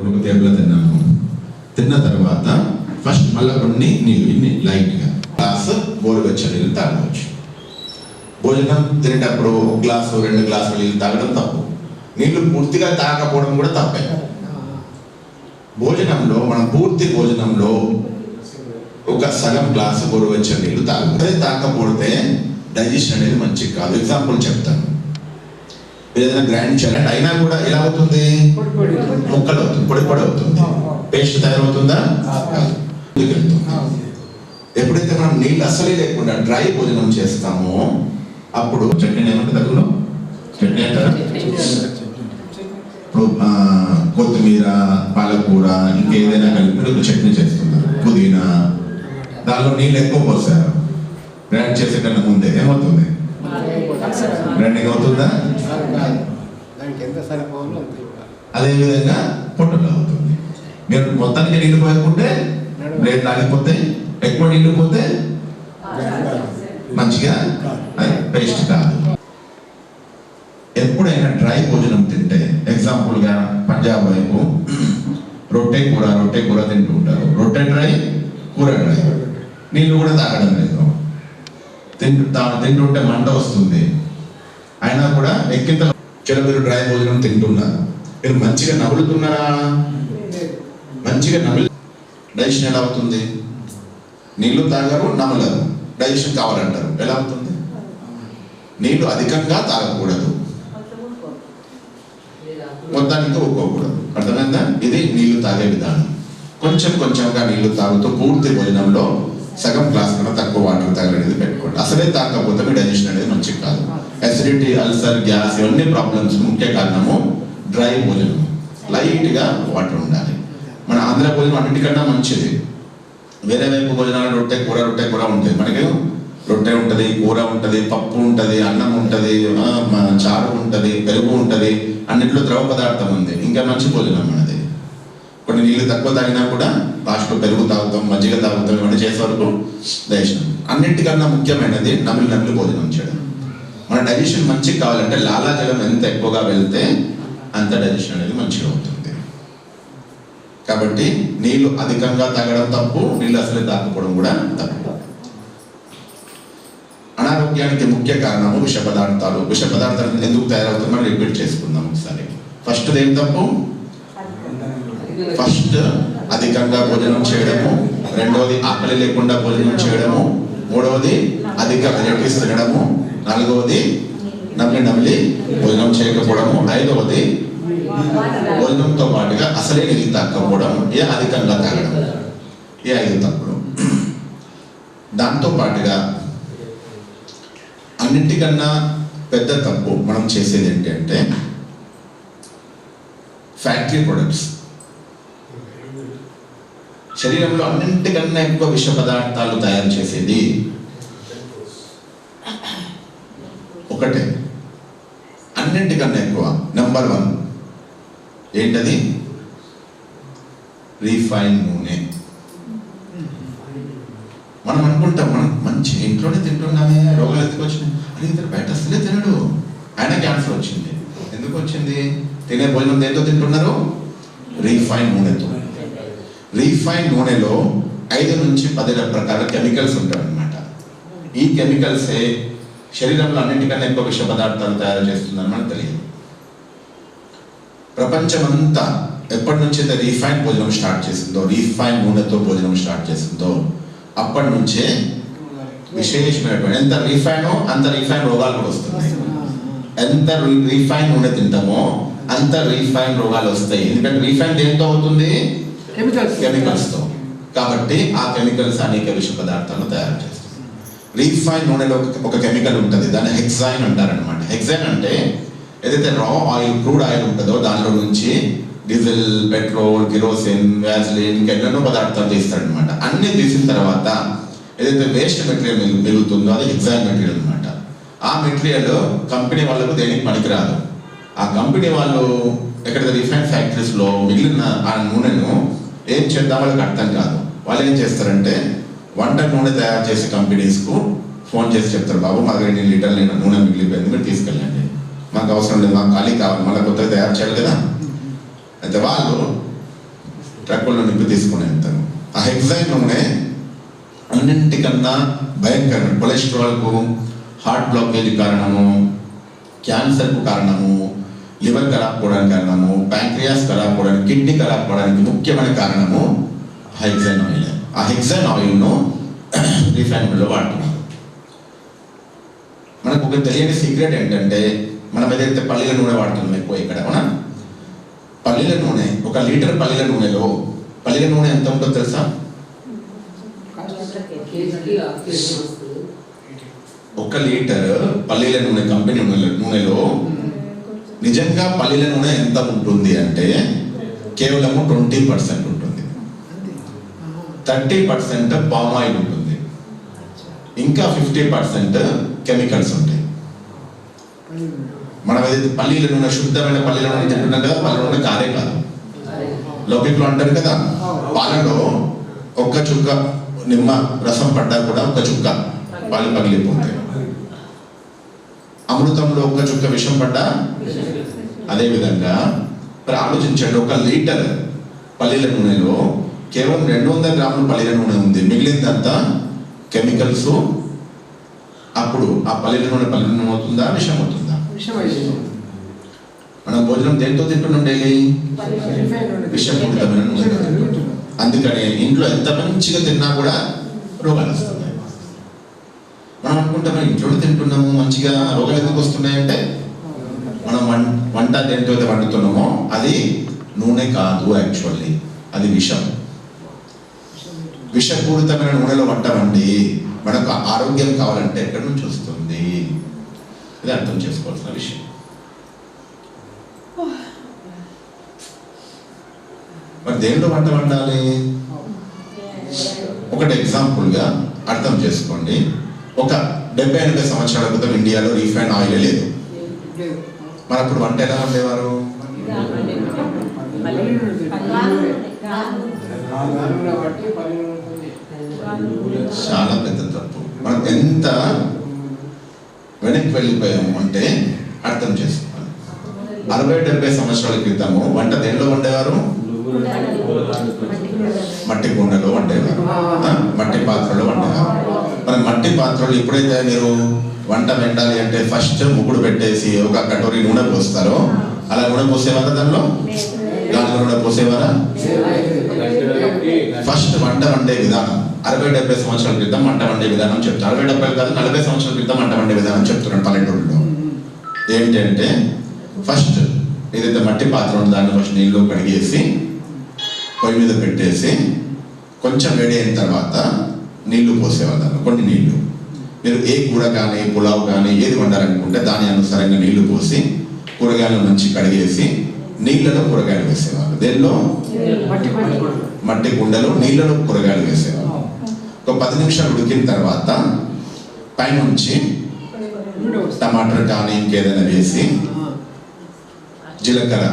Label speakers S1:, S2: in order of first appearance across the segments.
S1: ఒక టేబుల్ తిన్నాము. తిన్న తర్వాత ఫస్ట్ మళ్ళీ కొన్ని నీళ్ళు ఇన్ని లైట్గా గ్లాసు గోరువెచ్చని నీళ్ళు తాగవచ్చు. భోజనం తినేటప్పుడు ఒక గ్లాసు 2 గ్లాసులు నీళ్ళు తాగడం తప్పు. నీళ్లు పూర్తిగా తాగకపోవడం కూడా తప్పే. భోజనంలో మనం పూర్తి భోజనంలో ఒక సగం గ్లాసు గోరువెచ్చని నీళ్ళు తాగకపోతే డైజెషన్ అనేది మంచిది కాదు. ఎగ్జాంపుల్ చెప్తాను. ఏదైనా గ్రైండ్ చేయాలంటే అయినా కూడా ఎలా అవుతుంది? ముక్కలు అవుతుంది, పొడి పొడి అవుతుంది. పేస్ట్ తయారవుతుందా? ఎప్పుడైతే మనం నీళ్ళు అసలే లేకుండా డ్రై భోజనం చేస్తామో అప్పుడు చట్నీ ఏమంటే దగ్గరలో చట్నీ అంటారా? ఇప్పుడు కొత్తిమీర, పాలకూర ఇంకేదైనా కలిపి మీరు చట్నీ చేస్తున్నారు, పుదీనా, దానిలో నీళ్ళు ఎక్కువ పోసారు. గ్రైండ్ చేసే కన్నా ముందే ఏమవుతుంది? గ్రైండింగ్ అవుతుందా? అదేవిధంగా పొట్టుగా అవుతుంది. మీరు మొత్తానికి నీళ్ళు పోయకుంటే ప్లేట్ లాగిపోతే, ఎక్కువ నీళ్ళు పోతే మంచిగా పేస్ట్ కాదు. ఎప్పుడైనా డ్రై భోజనం తింటే, ఎగ్జాంపుల్గా పంజాబ్ వైపు రొట్టె కూర తింటూ ఉంటారు. రొట్టె డ్రై, కూర డ్రై, నీళ్ళు కూడా తాగడం లేదు. తింటుంటే మంట వస్తుంది. అయినా కూడా ఎక్కింత మీరు డ్రై భోజనం తింటున్నారు, మీరు మంచిగా నవ్వులుతున్నారా? మంచిగా నవ్వు డైజెషన్ ఎలా అవుతుంది? నీళ్లు తాగరు, నవ్వలేరు, డైజెషన్ కావాలంటారు. ఎలా అవుతుంది? నీళ్లు అధికంగా తాగకూడదు, మొత్తానికి ఒప్పుకోకూడదు. అర్థమైందా? ఇది నీళ్లు తాగే విధానం. కొంచెంగా నీళ్లు తాగుతూ పూర్తి భోజనంలో సగం గ్లాస్ కన్నా తక్కువ వాటర్ తాగనేది పెట్టుకోండి. అసలే తాగకపోతే మీ డైజెషన్ అనేది మంచిది కాదు. అసిడిటీ, అల్సర్, గ్యాస్ ఇవన్నీ ప్రాబ్లమ్స్ ముఖ్య కారణము డ్రై భోజనం. లైట్గా వాటర్ ఉండాలి. మన ఆంధ్ర భోజనం అన్నిటికన్నా మంచిది. వేరే వైపు భోజనాలు రొట్టె కూర ఉంటుంది. మనకి రొట్టె ఉంటుంది, కూర ఉంటుంది, పప్పు ఉంటుంది, అన్నం ఉంటుంది, చారు ఉంటుంది, పెరుగు ఉంటుంది, అన్నింటిలో ద్రవ పదార్థం ఉంది. ఇంకా మంచి భోజనం మనది. కొన్ని నీళ్ళు తక్కువ తాగినా కూడా లాస్ట్లో పెరుగు తాగుతాం, మజ్జిగ తాగుతాం, ఇవన్నీ చేసే వరకు డైజెషన్. అన్నింటికన్నా ముఖ్యమైనది నమిలి భోజనం చేయడం. మన డైజెషన్ మంచిగా కావాలంటే లాలాజలం ఎంత ఎక్కువగా వెళ్తే అంత డైజెషన్ అనేది మంచిగా అవుతుంది. కాబట్టి నీళ్లు అధికంగా తాగడం తప్పు, నీళ్ళు అసలే తాగకపోవడం కూడా తప్పు. అనారోగ్యానికి ముఖ్య కారణము విష పదార్థాలు. విష పదార్థాలు ఎందుకు తయారవుతుందో మనం రిపీట్ చేసుకుందాం ఒకసారి. ఫస్ట్ ఏం తప్పు? ఫస్ట్ అధికంగా భోజనం చేయడము, రెండవది ఆకలి లేకుండా భోజనం చేయడము, మూడవది అధిక వెరైటీస్ తినడము, నాలుగవది నమిలి భోజనం చేయకపోవడము, ఐదవది భోజనంతో పాటుగా అసలే నీళ్ళు తాగకపోవడం, అధికంగా తాగడం. ఈ 5 తప్పులు. దాంతో పాటుగా అన్నింటికన్నా పెద్ద తప్పు మనం చేసేది ఏంటంటే ఫ్యాక్టరీ ప్రొడక్ట్స్. శరీరంలో అన్నింటికన్నా ఎక్కువ విష పదార్థాలు తయారు చేసేది ఒకటే, అన్నింటికన్నా ఎక్కువ. నెంబర్ 1 ఏంటది? రీఫైన్ నూనె. మనం అనుకుంటాం మనం మంచి ఇంట్లోనే తింటున్నామే, రోగాలు ఎందుకు వచ్చినాయి? అని ఇతను బయట అసలే తినడు, ఆయన క్యాన్సర్ వచ్చింది. ఎందుకు వచ్చింది? తినే భోజనం దేంతో తింటున్నారు? రీఫైన్ నూనెతో. రీఫైన్ నూనెలో 5 నుంచి 10 రకాల కెమికల్స్ ఉంటాయన్నమాట. ఈ కెమికల్సే శరీరంలో అన్నింటికన్నా ఎక్కువ విష పదార్థాలు తయారు చేస్తుందని మనకు తెలియదు. ప్రపంచమంతా ఎప్పటి నుంచి అయితే రీఫైన్ భోజనం స్టార్ట్ చేసిందో, రీఫైన్ నూనెతో భోజనం స్టార్ట్ చేసిందో అప్పటి నుంచే విశేషమైనటువంటి, ఎంత రీఫైనో అంత రీఫైన్ రోగాలు కూడా వస్తున్నాయి. ఎంత రీఫైన్ నూనె తింటామో అంత రీఫైన్ రోగాలు వస్తాయి. ఎందుకంటే రీఫైన్ దేంతో అవుతుంది? కెమికల్స్తో. కాబట్టి ఆ కెమికల్స్ అనేక విష పదార్థాలను తయారు చేస్తుంది. రీఫైన్ నూనెలో ఒక కెమికల్ ఉంటుంది, దాన్ని హెక్సైన్ అంటారనమాట. హెక్సైన్ అంటే ఏదైతే రా ఆయిల్, క్రూడ్ ఆయిల్ ఉంటుందో దానిలో నుంచి డీజిల్, పెట్రోల్, కిరోసిన్, వ్యాజిలిన్ ఇంకా ఎన్నెన్నో పదార్థాలు తీస్తారనమాట. అన్ని తీసిన తర్వాత ఏదైతే వేస్ట్ మెటీరియల్ మిగులుతుందో అది హెక్సైన్ మెటీరియల్ అనమాట. ఆ మెటీరియల్ కంపెనీ వాళ్ళకు దేనికి పనికిరాదు. ఆ కంపెనీ వాళ్ళు ఎక్కడైతే రిఫైన్ ఫ్యాక్టరీస్లో మిగిలిన ఆ నూనెను ఏం చేద్దాం వాళ్ళకి అర్థం కాదు. వాళ్ళు ఏం చేస్తారంటే వంట నూనె తయారు చేసే కంపెనీస్కు ఫోన్ చేసి చెప్తారు, బాబు మా దగ్గర 2 లీటర్లు నూనె మిగిలిపోయింది, మీరు తీసుకెళ్ళండి, మాకు అవసరం లేదు, మాకు ఖాళీ కావాలి, మళ్ళీ కొత్తగా తయారు చేయాలి కదా. అయితే వాళ్ళు ట్రక్కుల్లో నింపి తీసుకుని వెళ్తారు. ఆ హెక్సైన్ నూనె అన్నింటికన్నా భయంకరమైన కొలెస్ట్రాల్కు, హార్ట్ బ్లాకేజ్ కారణము, క్యాన్సర్కు కారణము, లివర్ ఖరాబ్ పోవడానికి కారణము, ప్యాంక్రియాస్ ఖరాబ్ పోవడానికి, కిడ్నీ ఖరాబ్ పోవడానికి ముఖ్యమైన కారణము హెక్సైన్ ఆయిల్. ఆ హెక్సైన్ ఆయిల్ను రిఫైనరీలో వాడుతున్నారు. మనకు ఒక తెలియని సీక్రెట్ ఏంటంటే, మనం ఏదైతే పల్లీల నూనె వాడుతున్నాం ఎక్కువ ఇక్కడ, అవునా? పల్లీల నూనె, 1 లీటర్ పల్లీల నూనెలో పల్లీల నూనె ఎంత ఉంటుందో తెలుసా? 1 లీటర్ పల్లీల నూనె కంపెనీ నూనెలో నిజంగా పల్లీల నూనె ఎంత ఉంటుంది అంటే కేవలము 20% ఉంటుంది. 30% పామ్ ఆయిల్ ఉంటుంది, ఇంకా 50% కెమికల్స్ ఉంటాయి. మనం ఏదైతే పల్లీల నూనె, శుద్ధమైన పల్లీల నూనె తింటున్నాం కదా, పల్లీల నూనె కారే కాదు. లౌకిక్లో అంటారు కదా, పాలలో 1 చుక్క నిమ్మ రసం పడ్డా కూడా 1 చుక్క పాలు పగిలిపోతాయి. అమృతంలో 1 చుక్క విషం పడ్డా అదేవిధంగా. మరి ఆలోచించండి, 1 లీటర్ పల్లీల నూనెలో కేవలం 200 గ్రాముల పల్లీల నూనె ఉంది, మిగిలిందంతా కెమికల్స్. అప్పుడు ఆ పల్లీల నూనె అవుతుందా, విషం అవుతుందా? మనం భోజనం దేంతో తింటున్నాం డైలీ? విషపూరితమైన నూనె. అందుకనే ఇంట్లో ఎంత మంచిగా తిన్నా కూడా రోగాలు వస్తున్నాయి. మనం అనుకుంటాం ఇంట్లో తింటున్నాము మంచిగా, రోగాలు ఎందుకు వస్తున్నాయంటే మనం వంట దేంతో అయితే వండుతున్నామో అది నూనె కాదు, యాక్చువల్లీ అది విషం. విషపూరితమైన నూనెలో వంట వండి మనకు ఆరోగ్యం కావాలంటే ఎక్కడి నుంచి వస్తుంది? ఇది అర్థం చేసుకోవాల్సిన విషయం. మరి దేంట్లో వంట వండాలి? ఒకటి ఎగ్జాంపుల్గా అర్థం చేసుకోండి. ఒక 70-80 సంవత్సరాల క్రితం ఇండియాలో రీఫైండ్ ఆయిల్ లేదు. మరి అప్పుడు వంట ఎలా వండేవారు? చాలా పెద్ద తప్పు. మనం ఎంత వెనక్కి వెళ్ళిపోయాము అంటే అర్థం చేసుకోవాలి. 60-70 సంవత్సరాల క్రితము వంట దేనిలో వండేవారు? మట్టి కుండలో వండేవారు, మట్టి పాత్రలో వండేవారు. మరి మట్టి పాత్రలు ఎప్పుడైతే మీరు వంట వండాలి అంటే ఫస్ట్ ముగ్గుడు పెట్టేసి 1 కటోరీ నూనె పోస్తారో, అలా నూనె పోసేవారా? దానిలో గాజుల నూనె పోసేవారా? ఫస్ట్ వంట వండే విధానం 60-70 సంవత్సరాల క్రితం వంట వండే విధానం చెప్తారు. 60-70 కాదు, 40 సంవత్సరాల క్రితం వంట వండే విధానం చెప్తున్నాను పల్లెటూరులో. ఏంటంటే ఫస్ట్ ఏదైతే మట్టి పాత్ర ఉందో దాన్ని ఫస్ట్ నీళ్ళు కడిగేసి పొయ్యి మీద పెట్టేసి కొంచెం వేడి అయిన తర్వాత నీళ్లు పోసేవాళ్ళు. కొన్ని నీళ్లు, మీరు ఏ కూర కానీ పులావ్ కానీ ఏది వండాలనుకుంటే దాని అనుసారంగా నీళ్లు పోసి కూరగాయలు మంచి కడిగేసి నీళ్లలో కూరగాయలు వేసేవాళ్ళు. దేనిలో? మట్టి కుండలో నీళ్లలో కూరగాయలు వేసేవాళ్ళు. ఒక 10 నిమిషాలు ఉడికిన తర్వాత పైనుంచి టమాటర్ కానీ ఇంకేదైనా వేసి జీలకర్ర,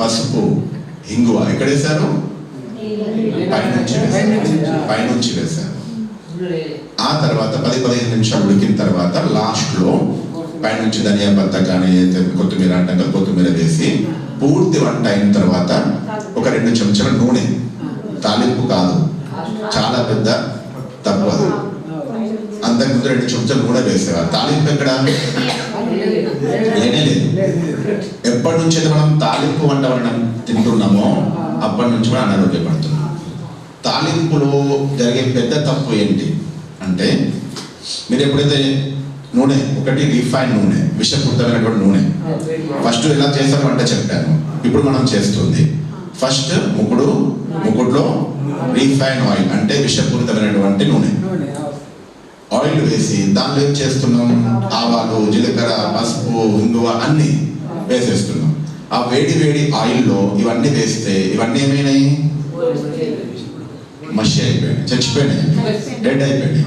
S1: పసుపు, ఇంగువ ఎక్కడ వేశారు? పైనుంచి వేశారు. ఆ తర్వాత 10-15 నిమిషాలు ఉడికిన తర్వాత లాస్ట్లో పైనుంచి ధనియా పత్తా కానీ కొత్తిమీర అంటే కొత్తిమీర వేసి పూర్తి వంట అయిన తర్వాత ఒక 2 చెంచాల నూనె, తాలింపు కాదు, చాలా పెద్ద తప్పు అది. అంతకుముందు 2 చెంచాలు నూనె వేసేవారు. తాలింపు ఎక్కడ? లేనే లేదు. ఎప్పటి నుంచి అయితే మనం తాలింపు వంట వండడం తింటున్నామో అప్పటి నుంచి మనం అనారోగ్యపడుతున్నాం. తాలింపులో జరిగే పెద్ద తప్పు ఏంటి అంటే, మీరు ఎప్పుడైతే నూనె, ఒకటి రీఫైన్ నూనె, విషపూరితమైనటువంటి నూనె. ఫస్ట్ ఎలా చేస్తారో అంటే చెప్పాను, ఇప్పుడు మనం చేస్తుంది ఫస్ట్ ముకుడులో రీఫైన్ ఆయిల్ అంటే విషపూరితమైనటువంటి నూనె ఆయిల్ వేసి దానిలో ఏం చేస్తున్నాం? ఆవాలు, జీలకర్ర, పసుపు, ఇంగువ అన్ని వేసేస్తున్నాం. ఆ వేడి ఆయిల్లో ఇవన్నీ వేస్తే ఇవన్నీ ఏమైనాయి? మషి అయిపోయాయి, చచ్చిపోయినాయి, డెడ్ అయిపోయినాయి.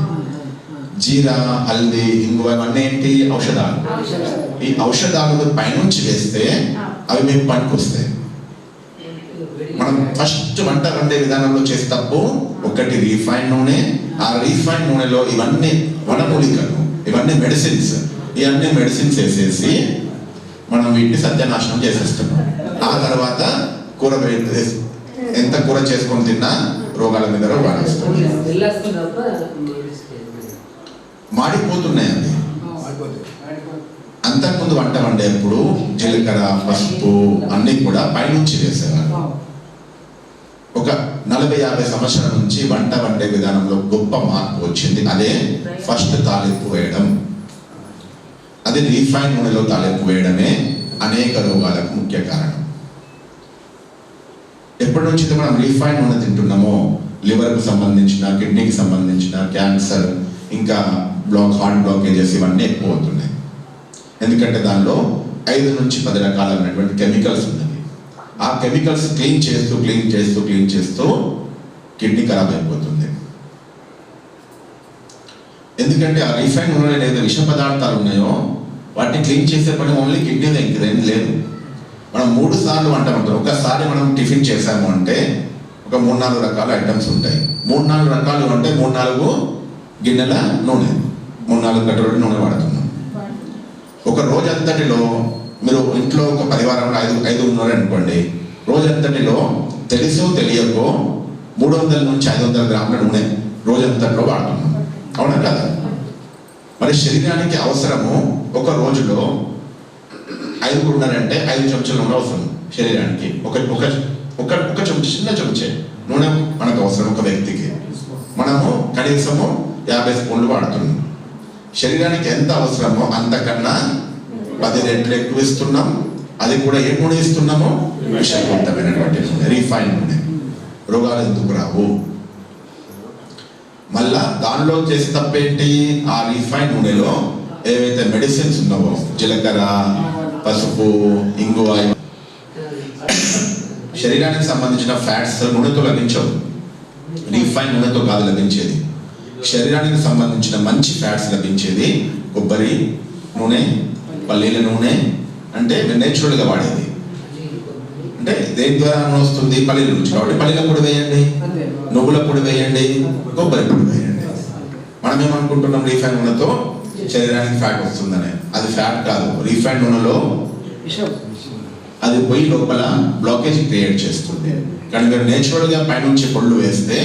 S1: జీరా, హల్దీ, ఇంగువ ఇవన్నీ ఏంటి? ఔషధాలు. ఈ ఔషధాలు పైనుంచి వేస్తే అవి మీకు పనికొస్తాయి. మనం ఫస్ట్ వంట వండే విధానంలో చేసే తప్పు ఒకటి రీఫైన్ నూనె. ఆ రీఫైన్ నూనెలో ఇవన్నీ వనమూలికలు, ఇవన్నీ మెడిసిన్స్, ఇవన్నీ మెడిసిన్స్ వేసేసి మనం వీటిని సత్యనాశనం చేసేస్తున్నాం. ఆ తర్వాత కూర ఎంత కూర చేసుకొని తిన్నా రోగాల మీద రోగాలు వస్తాయి. మాడిపోతున్నాయండి. అంతకుముందు వంట వండేప్పుడు జీలకర్ర, పసుపు అన్నీ కూడా పైనుంచి వేసేవారు. ఒక 40-50 సంవత్సరాల నుంచి వంట వండే విధానంలో గొప్ప మార్పు వచ్చింది. అదే ఫస్ట్ తాలింపు వేయడం, అది రీఫైన్ నూనెలో తాలింపు వేయడమే అనేక రోగాలకు ముఖ్య కారణం. ఎప్పటి నుంచి మనం రీఫైన్ నూనె తింటున్నామో లివర్కు సంబంధించిన, కిడ్నీకి సంబంధించిన క్యాన్సర్, ఇంకా హార్ట్ బ్లాకేజెస్ ఇవన్నీ ఎక్కువ అవుతున్నాయి. ఎందుకంటే దానిలో 5 నుంచి 10 రకాలైనటువంటి కెమికల్స్ ఉన్నాయి. ఆ కెమికల్స్ క్లీన్ చేస్తూ కిడ్నీ ఖరాబ్ అయిపోతుంది. ఎందుకంటే ఆ రీఫైన్ నూనెలో ఏదైతే విష పదార్థాలు ఉన్నాయో వాటిని క్లీన్ చేసే పని ఓన్లీ కిడ్నీ దగ్గర ఏం లేదు. మనం 3 సార్లు వంట వంటాం. ఒకసారి మనం టిఫిన్ చేసాము అంటే ఒక 3-4 రకాల ఐటమ్స్ ఉంటాయి. 3-4 రకాలు అంటే 3-4 గిన్నెల నూనె, 3-4 కట్టలు నూనె వాడుతున్నాం. ఒక రోజంతటిలో మీరు ఇంట్లో ఒక పరివారంలో 5 ఉన్నారు అనుకోండి, రోజంతటిలో తెలుసో తెలియకో 300 నుంచి 500 గ్రాముల నూనె రోజంతట్లో వాడుతున్నాం. అవునా కదా? మరి శరీరానికి అవసరము ఒక రోజులో 5 ఉన్నారంటే 5 చెంచాల నూనె అవసరం శరీరానికి. ఒక చెంచా, చిన్న చెంచే నూనె మనకు అవసరం ఒక వ్యక్తికి. మనము కనీసము 50 స్పూన్లు వాడుతున్నాం. శరీరానికి ఎంత అవసరమో అంతకన్నా 10 రెట్లు ఎక్కువ ఇస్తున్నాం. అది కూడా ఏ నూనె ఇస్తున్నామో విషపూరితమైనటువంటి నూనె, రీఫైన్ నూనె. రోగాలు ఎందుకు రావు? మళ్ళా దానిలో చేసే తప్పేంటి? ఆ రీఫైన్ నూనెలో ఏవైతే మెడిసిన్స్ ఉన్నావో, జీలకర్ర, పసుపు, ఇంగువ, శరీరానికి సంబంధించిన ఫ్యాట్స్ నూనెతో లభించవు. రీఫైన్ నూనెతో కాదు లభించేది. శరీరానికి సంబంధించిన మంచి ఫ్యాట్స్ లభించేది కొబ్బరి నూనె, పల్లీల నూనె. అంటే నేచురల్గా వాడేది. అంటే దేని ద్వారా నూనె వస్తుంది? పల్లీల నుంచి. కాబట్టి పల్లీల పొడి వేయండి, నువ్వుల పొడి వేయండి, కొబ్బరి పొడి వేయండి. మనం ఏమనుకుంటున్నాం? రీఫైన్ నూనెతో శరీరానికి ఫ్యాట్ వస్తుందని. అది ఫ్యాట్ కాదు. రీఫైన్ నూనెలో అది పోయి లోపల బ్లాకేజ్ క్రియేట్ చేస్తుంది. కానీ మీరు నేచురల్గా పైనుంచి పొళ్ళు వేస్తే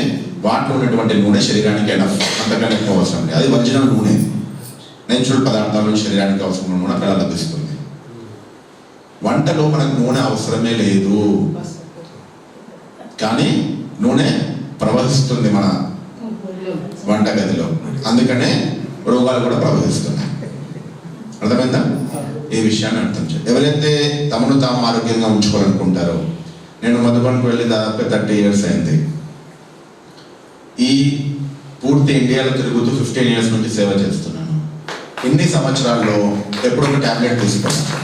S1: వాటిలో ఉన్నటువంటి నూనె శరీరానికి అంతకన్నా ఎక్కువ అవసరం లేదు. అది ఒరిజినల్ నూనె. నేచురల్ పదార్థాలు శరీరానికి అవసరం నూనె అక్కడ లభిస్తుంది. వంటలో మనకు నూనె అవసరమే లేదు, కానీ నూనె ప్రవహిస్తుంది మన వంటగదిలో. అందుకనే రోగాలు కూడా ప్రవహిస్తున్నాయి. అర్థమైందా? ఈ విషయాన్ని అర్థం చేయాలి. ఎవరైతే తమను తాము ఆరోగ్యంగా ఉంచుకోవాలనుకుంటారో, నేను మధుబన్కి వెళ్ళి దాదాపు 30 years అయింది. ఈ పూర్తి ఇండియాలో తిరుగుతూ 15 years నుంచి సేవ చేస్తున్నాను. ఇన్ని సంవత్సరాల్లో ఎప్పుడు ఒక టాబ్లెట్ తీసుకున్నాను.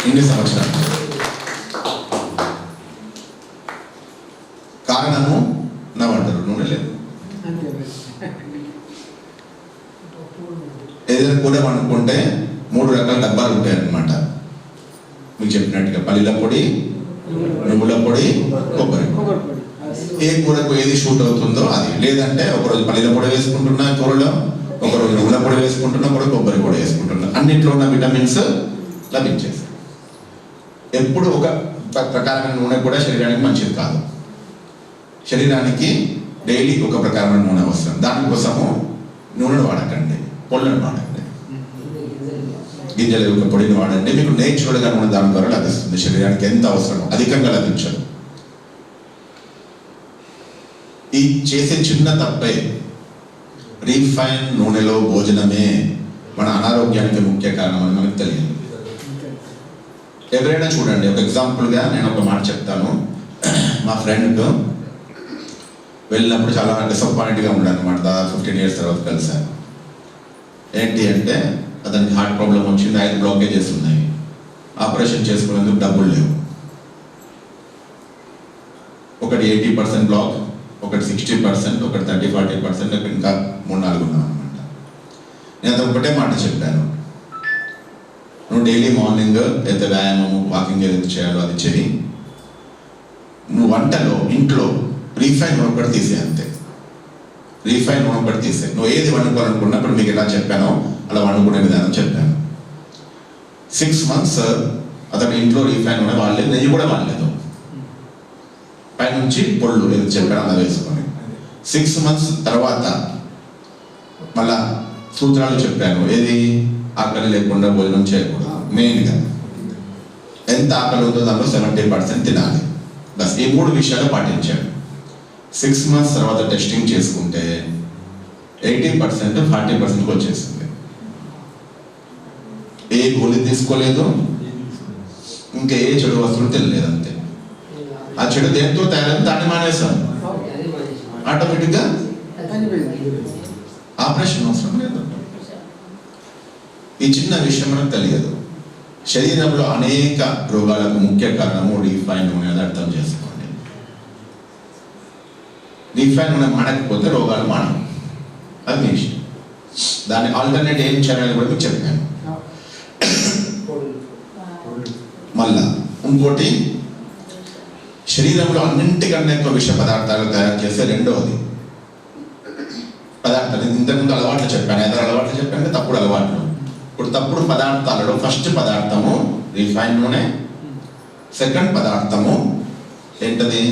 S1: ఇన్ని సంవత్సరాలు. కారణము నా వంటలు నూనె లేదు. ఏదైనా కూర వండుకుంటే 3 రకాల డబ్బాలు ఉంటాయి అన్నమాట. మీకు చెప్పినట్టుగా పల్లీల పొడి, నువ్వుల పొడి, కొబ్బరి. ఏ కూరకు ఏది షూట్ అవుతుందో అది. లేదంటే ఒకరోజు పల్లీల పొడి వేసుకుంటున్నా కూరలో, ఒకరోజు నువ్వుల పొడి వేసుకుంటున్నా, ఒకరోజు కొబ్బరి పొడి వేసుకుంటున్నా. అన్నింటిలో ఉన్న విటమిన్స్ లభించేస్తాయి. ఎప్పుడు ఒక ప్రకారమైన నూనె కూడా శరీరానికి మంచిది కాదు. శరీరానికి డైలీ ఒక ప్రకారమైన నూనె అవసరం. దానికోసము నూనెను వాడకండి, పొళ్ళను వాడండి, గింజల యొక్క పొడిని వాడండి. మీకు నేచురల్గా నూనె దాని ద్వారా లభిస్తుంది. శరీరానికి ఎంత అవసరమో అధికంగా లభించదు. ఈ చేసే చిన్న తప్పే రీఫైన్ నూనెలో భోజనమే మన అనారోగ్యానికి ముఖ్య కారణం అని మనకు తెలియదు. ఎవరైనా చూడండి, ఒక ఎగ్జాంపుల్గా నేను ఒక మాట చెప్తాను. మా ఫ్రెండ్ వెళ్ళినప్పుడు చాలా డిసప్పాయింట్గా ఉన్నాడు అనమాట. దాదాపు 15 years తర్వాత కలిసాను. ఏంటి అంటే అతనికి హార్ట్ ప్రాబ్లం వచ్చింది, 5 బ్లాకేజెస్ ఉన్నాయి. ఆపరేషన్ చేసుకునేందుకు డబ్బులు లేవు. ఒకటి 80% బ్లాక్, ఒకటి 60%, ఒకటి 30-40%, ఇంకా 3-4 ఉన్నాం అనమాట. నేను అతను ఒకటే మాట చెప్పాను, నువ్వు డైలీ మార్నింగ్ అయితే వ్యాయామము, వాకింగ్ ఏదైతే చేయాలో అది చేయి. నువ్వు వంటలో ఇంట్లో రీఫైన్ నూనె ఒకటి తీసే, అంతే. రీఫైన్ నూనె ఒకటి తీసే. నువ్వు ఏది వండుకోవాలనుకున్నప్పుడు మీకు ఎలా చెప్పానో అలా వండుకునే విధానం చెప్పాను. 6 months అతను ఇంట్లో రీఫైన్ నూనె వాడలేదు, నెయ్యి కూడా వాడలేదు. పైనుంచి పొళ్ళు ఏదో చెప్పాను అలా వేసుకొని 6 months తర్వాత మళ్ళా సూత్రాలు చెప్పాను. ఏది ఆకలి లేకుండా భోజనం చేయకూడదు. మెయిన్గా ఎంత ఆకలి ఉందో దాంట్లో 70% తినాలి. బస్ ఈ 3 విషయాలు పాటించాడు. 6 months తర్వాత టెస్టింగ్ చేసుకుంటే 80% 40% వచ్చేసింది. ఏ గోళీ తీసుకోలేదు, ఇంకా ఏ చెడు వస్తువులు తెలియలేదు. అంతే. ఆ చెడు దేంతో తయారైంది దాన్ని మానేసాం. ఆటోమేటిక్గా ఆపరేషన్ అవసరం లేదు. ఈ చిన్న విషయం మనకు తెలియదు. శరీరంలో అనేక రోగాలకు ముఖ్య కారణము రీఫైన్ నూనె. అది అర్థం చేసుకోండి. రీఫైన్ నూనె మానకపోతే రోగాలు మానవు. అది మీ ఇష్టం. దాన్ని ఆల్టర్నేట్ ఏం చేయాలని కూడా మీకు చెప్పాను. మళ్ళా ఇంకోటి, శరీరంలో అన్నింటికన్నా ఎక్కువ విష పదార్థాలు తయారు చేసే రెండవది పదార్థాలు. ఇంతకుముందు అలవాట్లు చెప్పాను, 5 అలవాట్లు చెప్పాను, తప్పుడు అలవాట్లు. ఇప్పుడు తప్పుడు పదార్థాలలో ఫస్ట్ పదార్థము రిఫైన్ నూనె, సెకండ్ పదార్థము ఏంటది?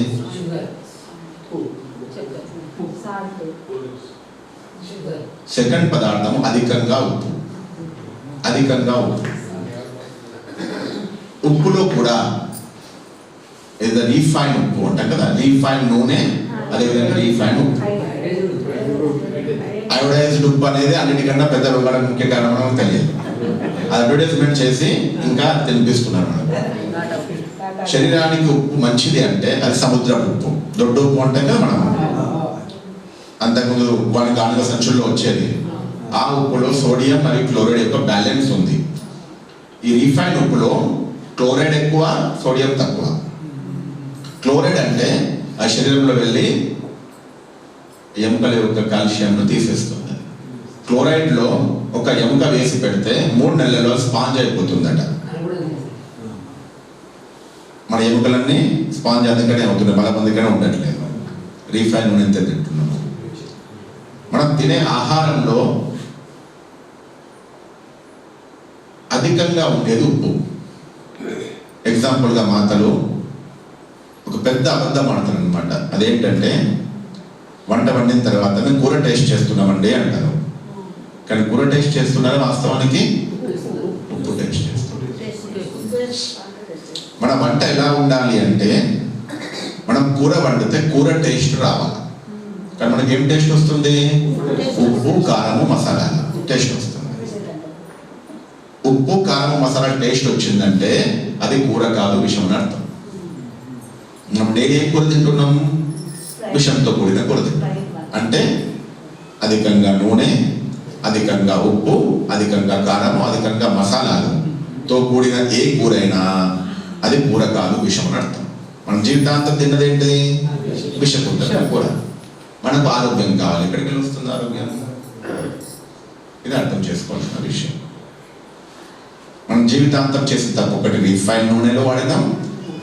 S1: సెకండ్ పదార్థము అధికంగా ఉప్పు. అధికంగా ఉప్పు. ఉప్పులో కూడా ఏదో రీఫైన్ ఉప్పు అంటాం కదా, రీఫైన్ నూనె, అదేవిధంగా రీఫైన్ ఉప్పు. అయోడైజ్డ్ ఉప్పు అనేది అన్నిటికన్నా పెద్ద రోగాలకు ముఖ్య కారణం తెలియదు. అడ్వర్టైజ్మెంట్ చేసి ఇంకా తినిపిస్తున్నారు మనకు. శరీరానికి ఉప్పు మంచిది అంటే అది సముద్రపు ఉప్పు, దొడ్డు ఉప్పు అంటే కదా మనం అంతకుముందు వాడి గానుగ సంచుల్లో వచ్చేది. ఆ ఉప్పులో సోడియం మరియు క్లోరైడ్ యొక్క బ్యాలెన్స్ ఉంది. ఈ రీఫైన్ ఉప్పులో క్లోరైడ్ ఎక్కువ, సోడియం తక్కువ. క్లోరైడ్ అంటే ఆ శరీరంలో వెళ్ళి ఎముకల యొక్క కాల్షియంను తీసేస్తుంది. క్లోరైడ్లో ఒక ఎముక వేసి పెడితే 3 నెలల్లో స్పాంజ్ అయిపోతుందట. మన ఎముకలన్నీ స్పాంజ్ అందుకనే అవుతున్నాయి, బలమందుకనే ఉండట్లేదు. రీఫైన్ నూనె ఎంత తింటున్నాము. మనం తినే ఆహారంలో అధికంగా ఉండేది ఉప్పు. ఎగ్జాంపుల్గా మాతలు ఒక పెద్ద అబద్ధం ఆడతారు అనమాట. అదేంటంటే వంట వండిన తర్వాత మేము కూర టేస్ట్ చేస్తున్నామండి అంటారు. కానీ కూర టేస్ట్ చేస్తున్నారు, వాస్తవానికి ఉప్పు టేస్ట్ చేస్తున్నారు. మన వంట ఎలా ఉండాలి అంటే మనం కూర వండితే కూర టేస్ట్ రావాలి. కానీ మనకి ఏం టేస్ట్ వస్తుంది? ఉప్పు, కారము, మసాలా టేస్ట్ వస్తుంది. ఉప్పు, కారం, మసాలా టేస్ట్ వచ్చిందంటే అది కూర కాదు, విషం అని అర్థం. మనం డైలీ ఏం కూర తింటున్నాం? విషంతో కూడిన కూర తింటాం. అంటే అధికంగా నూనె, అధికంగా ఉప్పు, అధికంగా కారము, అధికంగా మసాలాలతో కూడిన ఏ కూరైనా అది కూర కాదు, విషం అని అర్థం. మన జీవితాంతం తిన్నది ఏంటి? విషపూరిత కూర. మనకు ఆరోగ్యం కావాలి. ఎక్కడికి వెళ్ళి వస్తుంది ఆరోగ్యం? ఇది అర్థం చేసుకోవాల్సిన విషయం. మనం జీవితాంతం చేసిన తప్పు ఒకటి రిఫైన్ నూనెలో వాడినాం,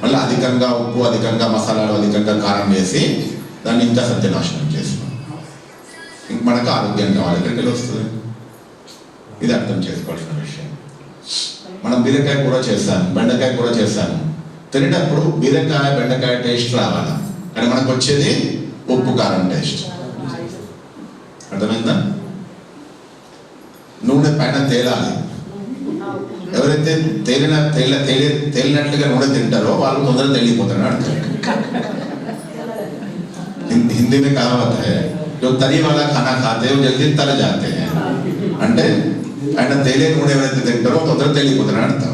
S1: మళ్ళీ అధికంగా ఉప్పు, అధికంగా మసాలాలు, అధికంగా కారం వేసి దాన్ని ఇంకా సత్యనాశనం చేసినాం. ఇంక మనకు ఆరోగ్యం కావాలి. ఎక్కడికి వెళ్ళి వస్తుంది? ఇది అర్థం చేసుకోవాల్సిన విషయం. మనం బీరకాయ కూర చేస్తాను, బెండకాయ కూర చేస్తాను. తినేటప్పుడు బీరకాయ, బెండకాయ టేస్ట్ రావాలి. కానీ మనకు వచ్చేది ఉప్పు, కారం టేస్ట్. అర్థమైందా? నూనె పైన తేలాలి. ఎవరైతే తేలినట్లుగా నూనె తింటారో వాళ్ళు తొందరగా తేలిపోతారు అర్థం. हिंदी में कहावत है जो तरी वाला खाना खाते हैं वो जल्दी तर जाते हैं. అంటే ఆయన తేలే నూనె ఎవరైతే తింటారో తొందరగా తేలిపోతారని అర్థం.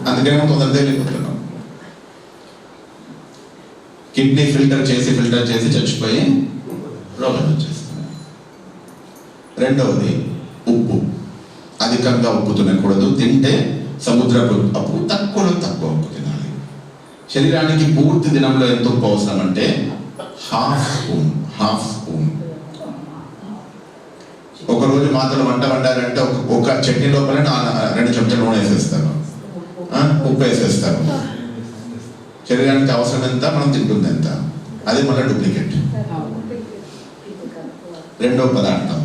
S1: అందుకనే తొందరగా తేలిపోతున్నాం. కిడ్నీ ఫిల్టర్ చేసి చచ్చిపోయి రోగాలు వచ్చేస్తున్నాయి. రెండవది ఉప్పు. అధికంగా ఉప్పు తినకూడదు. తింటే సముద్రపు ఉప్పు తక్కువ ఉప్పు తినాలి. శరీరానికి పూర్తి దినంలో ఎంత ఉప్పు అవసరం అంటే హాఫ్ స్పూన్. ఒక రోజు మాత్రం వంట వండారంటే ఒక చట్నీ లోపల 2 చెంచాలు నూనె వేసేస్తారు, ఉప్పు వేసేస్తారు. శరీరానికి అవసరం ఎంత, మనం తింటుంది ఎంత, అది మళ్ళీ డూప్లికేట్. రెండవ పదార్థం.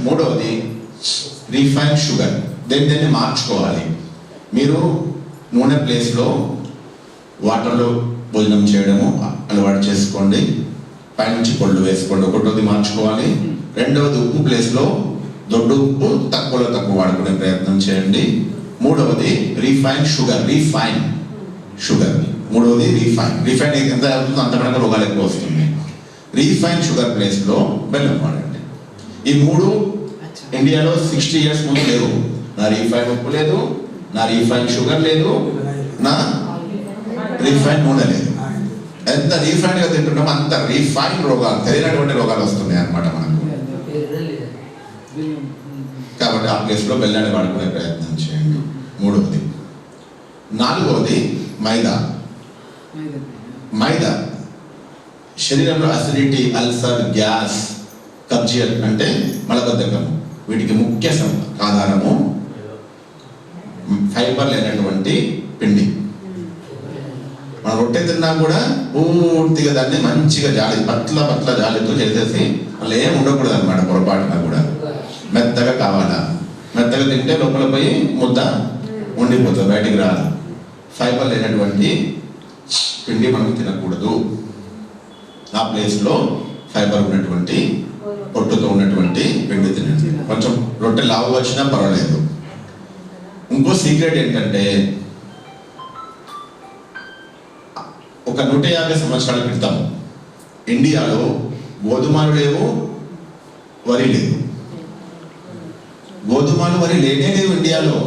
S1: మూడవది రీఫైన్ షుగర్. దేన్ని మార్చుకోవాలి. మీరు నూనె ప్లేస్లో వాటర్లో భోజనం చేయడము అలవాటు చేసుకోండి. పైనుంచి పళ్ళు వేసుకోండి. ఒకటోది మార్చుకోవాలి. రెండవది ఉప్పు ప్లేస్లో దొడ్డు ఉప్పు తక్కువలో తక్కువ వాడుకునే ప్రయత్నం చేయండి. మూడవది రీఫైన్ షుగర్. మూడవది రీఫైన్ ఎంత అవుతుందో అంతకన్నా రోగాలు ఎక్కువ వస్తుంది. రీఫైన్ షుగర్ ప్లేస్లో బెల్లం వాడండి. ఈ మూడు ఇండియాలో 60 years ముందు లేవు. నా రీఫైన్ ఉప్పు లేదు, నా రీఫైన్ షుగర్ లేదు, నా రీఫైన్ నూనె లేదు. ఎంత రీఫైన్గా తింటున్నామో అంత రీఫైన్ రోగాలు, తెలియనటువంటి రోగాలు వస్తున్నాయి అన్నమాట మనకు. కాబట్టి ఆ ప్లేస్లో బెల్లాన్ని వాడుకునే ప్రయత్నం చేయండి. మూడవది. నాలుగవది మైదా శరీరంలో అసిడిటీ, అల్సర్, గ్యాస్, కబ్జియత్ అంటే మలబద్ధకం, వీటికి ముఖ్య ఆధారము ఫైబర్ లేనటువంటి పిండి. మనం రొట్టె తిన్నా కూడా పూర్తిగా దాన్ని మంచిగా పట్ల జాలితో చేసేసి అలా ఏం ఉండకూడదు అనమాట. పొరపాటున కూడా మెత్తగా కావాలా. మెత్తగా తింటే లోపల పోయి ముద్ద ఉండిపోతుంది, బయటికి రాదు. ఫైబర్ లేనటువంటి పిండి మనం తినకూడదు. ఆ ప్లేస్లో ఫైబర్ ఉన్నటువంటి పొట్టుతో ఉన్నటువంటి పిండి తినండి. కొంచెం రొట్టె లావు వచ్చినా పర్వాలేదు. ఇంకో సీక్రెట్ ఏంటంటే, ఒక 150 సంవత్సరాల క్రితం ఇండియాలో గోధుమలు లేవు, వరి లేదు. గోధుమలు, వరి లేనే లేవు ఇండియాలో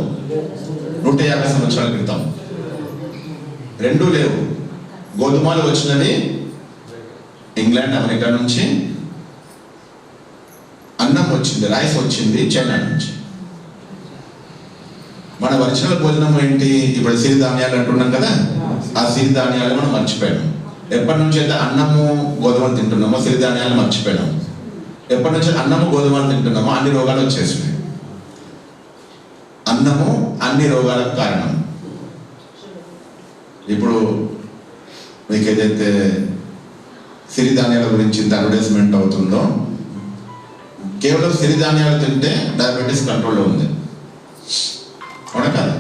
S1: 150 సంవత్సరాల క్రితం. రెండూ లేవు. గోధుమలు వచ్చినవి ఇంగ్లాండ్, అమెరికా నుంచి. అన్నం వచ్చింది, రైస్ వచ్చింది చైనా నుంచి. మన ఒరిజినల్ భోజనం ఏంటి? ఇప్పుడు సిరిధాన్యాలు అంటున్నాం కదా, ఆ సిరిధాన్యాలు మనం మర్చిపోయాం. ఎప్పటి నుంచి అయితే అన్నము గోధుమలు తింటున్నామో సిరిధాన్యాలు మర్చిపోయాం. ఎప్పటి నుంచి అన్నము గోధుమలు తింటున్నామో అన్ని రోగాలు వచ్చేసినాయి. అన్నము అన్ని రోగాలకు కారణం. ఇప్పుడు మీకు ఏదైతే సిరిధాన్యాల గురించి ఇంత అడ్వర్టైజ్మెంట్ అవుతుందో, కేవలం సిరిధాన్యాలు తింటే డయాబెటీస్ కంట్రోల్లో ఉంది. అవునా కాదు?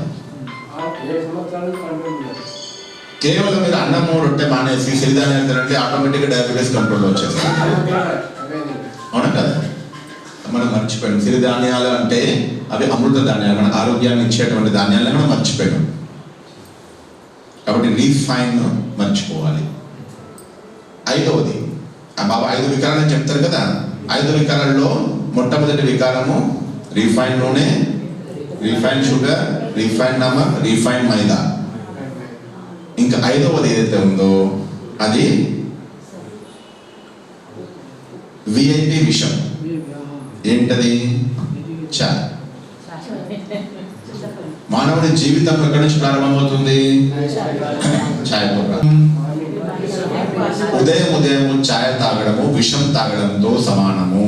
S1: కేవలం మీరు అన్నము రొట్టె మానేసి సిరిధాన్యాలు తినంటే ఆటోమేటిక్గా డయాబెటీస్ కంట్రోల్లో వచ్చేస్తుంది. అవునా కదా? మనం మర్చిపోయాం. సిరిధాన్యాలు అంటే అవి అమృత ధాన్యాలు, మన ఆరోగ్యాన్ని ఇచ్చేటువంటి ధాన్యాలను మనం మర్చిపోయాం. కాబట్టి రీఫైన్ మర్చిపోవాలి. ఐదవది, బాబా 5 వికారాలు అని చెప్తారు కదా. 5 వికారాల్లో మొట్టమొదటి వికారము రీఫైన్ నూనె, refine sugar, refine Namak, refine మైదా. ఇంకా 5వది ఏదైతే ఉందో అది విఐపి విషం. ఏంటది? చాయ్. మానవుడి జీవితం ఎక్కడి నుంచి ప్రారంభమవుతుంది? ఛాయ్తో. ఉదయం ఛాయ్ తాగడము విషం తాగడంతో సమానము.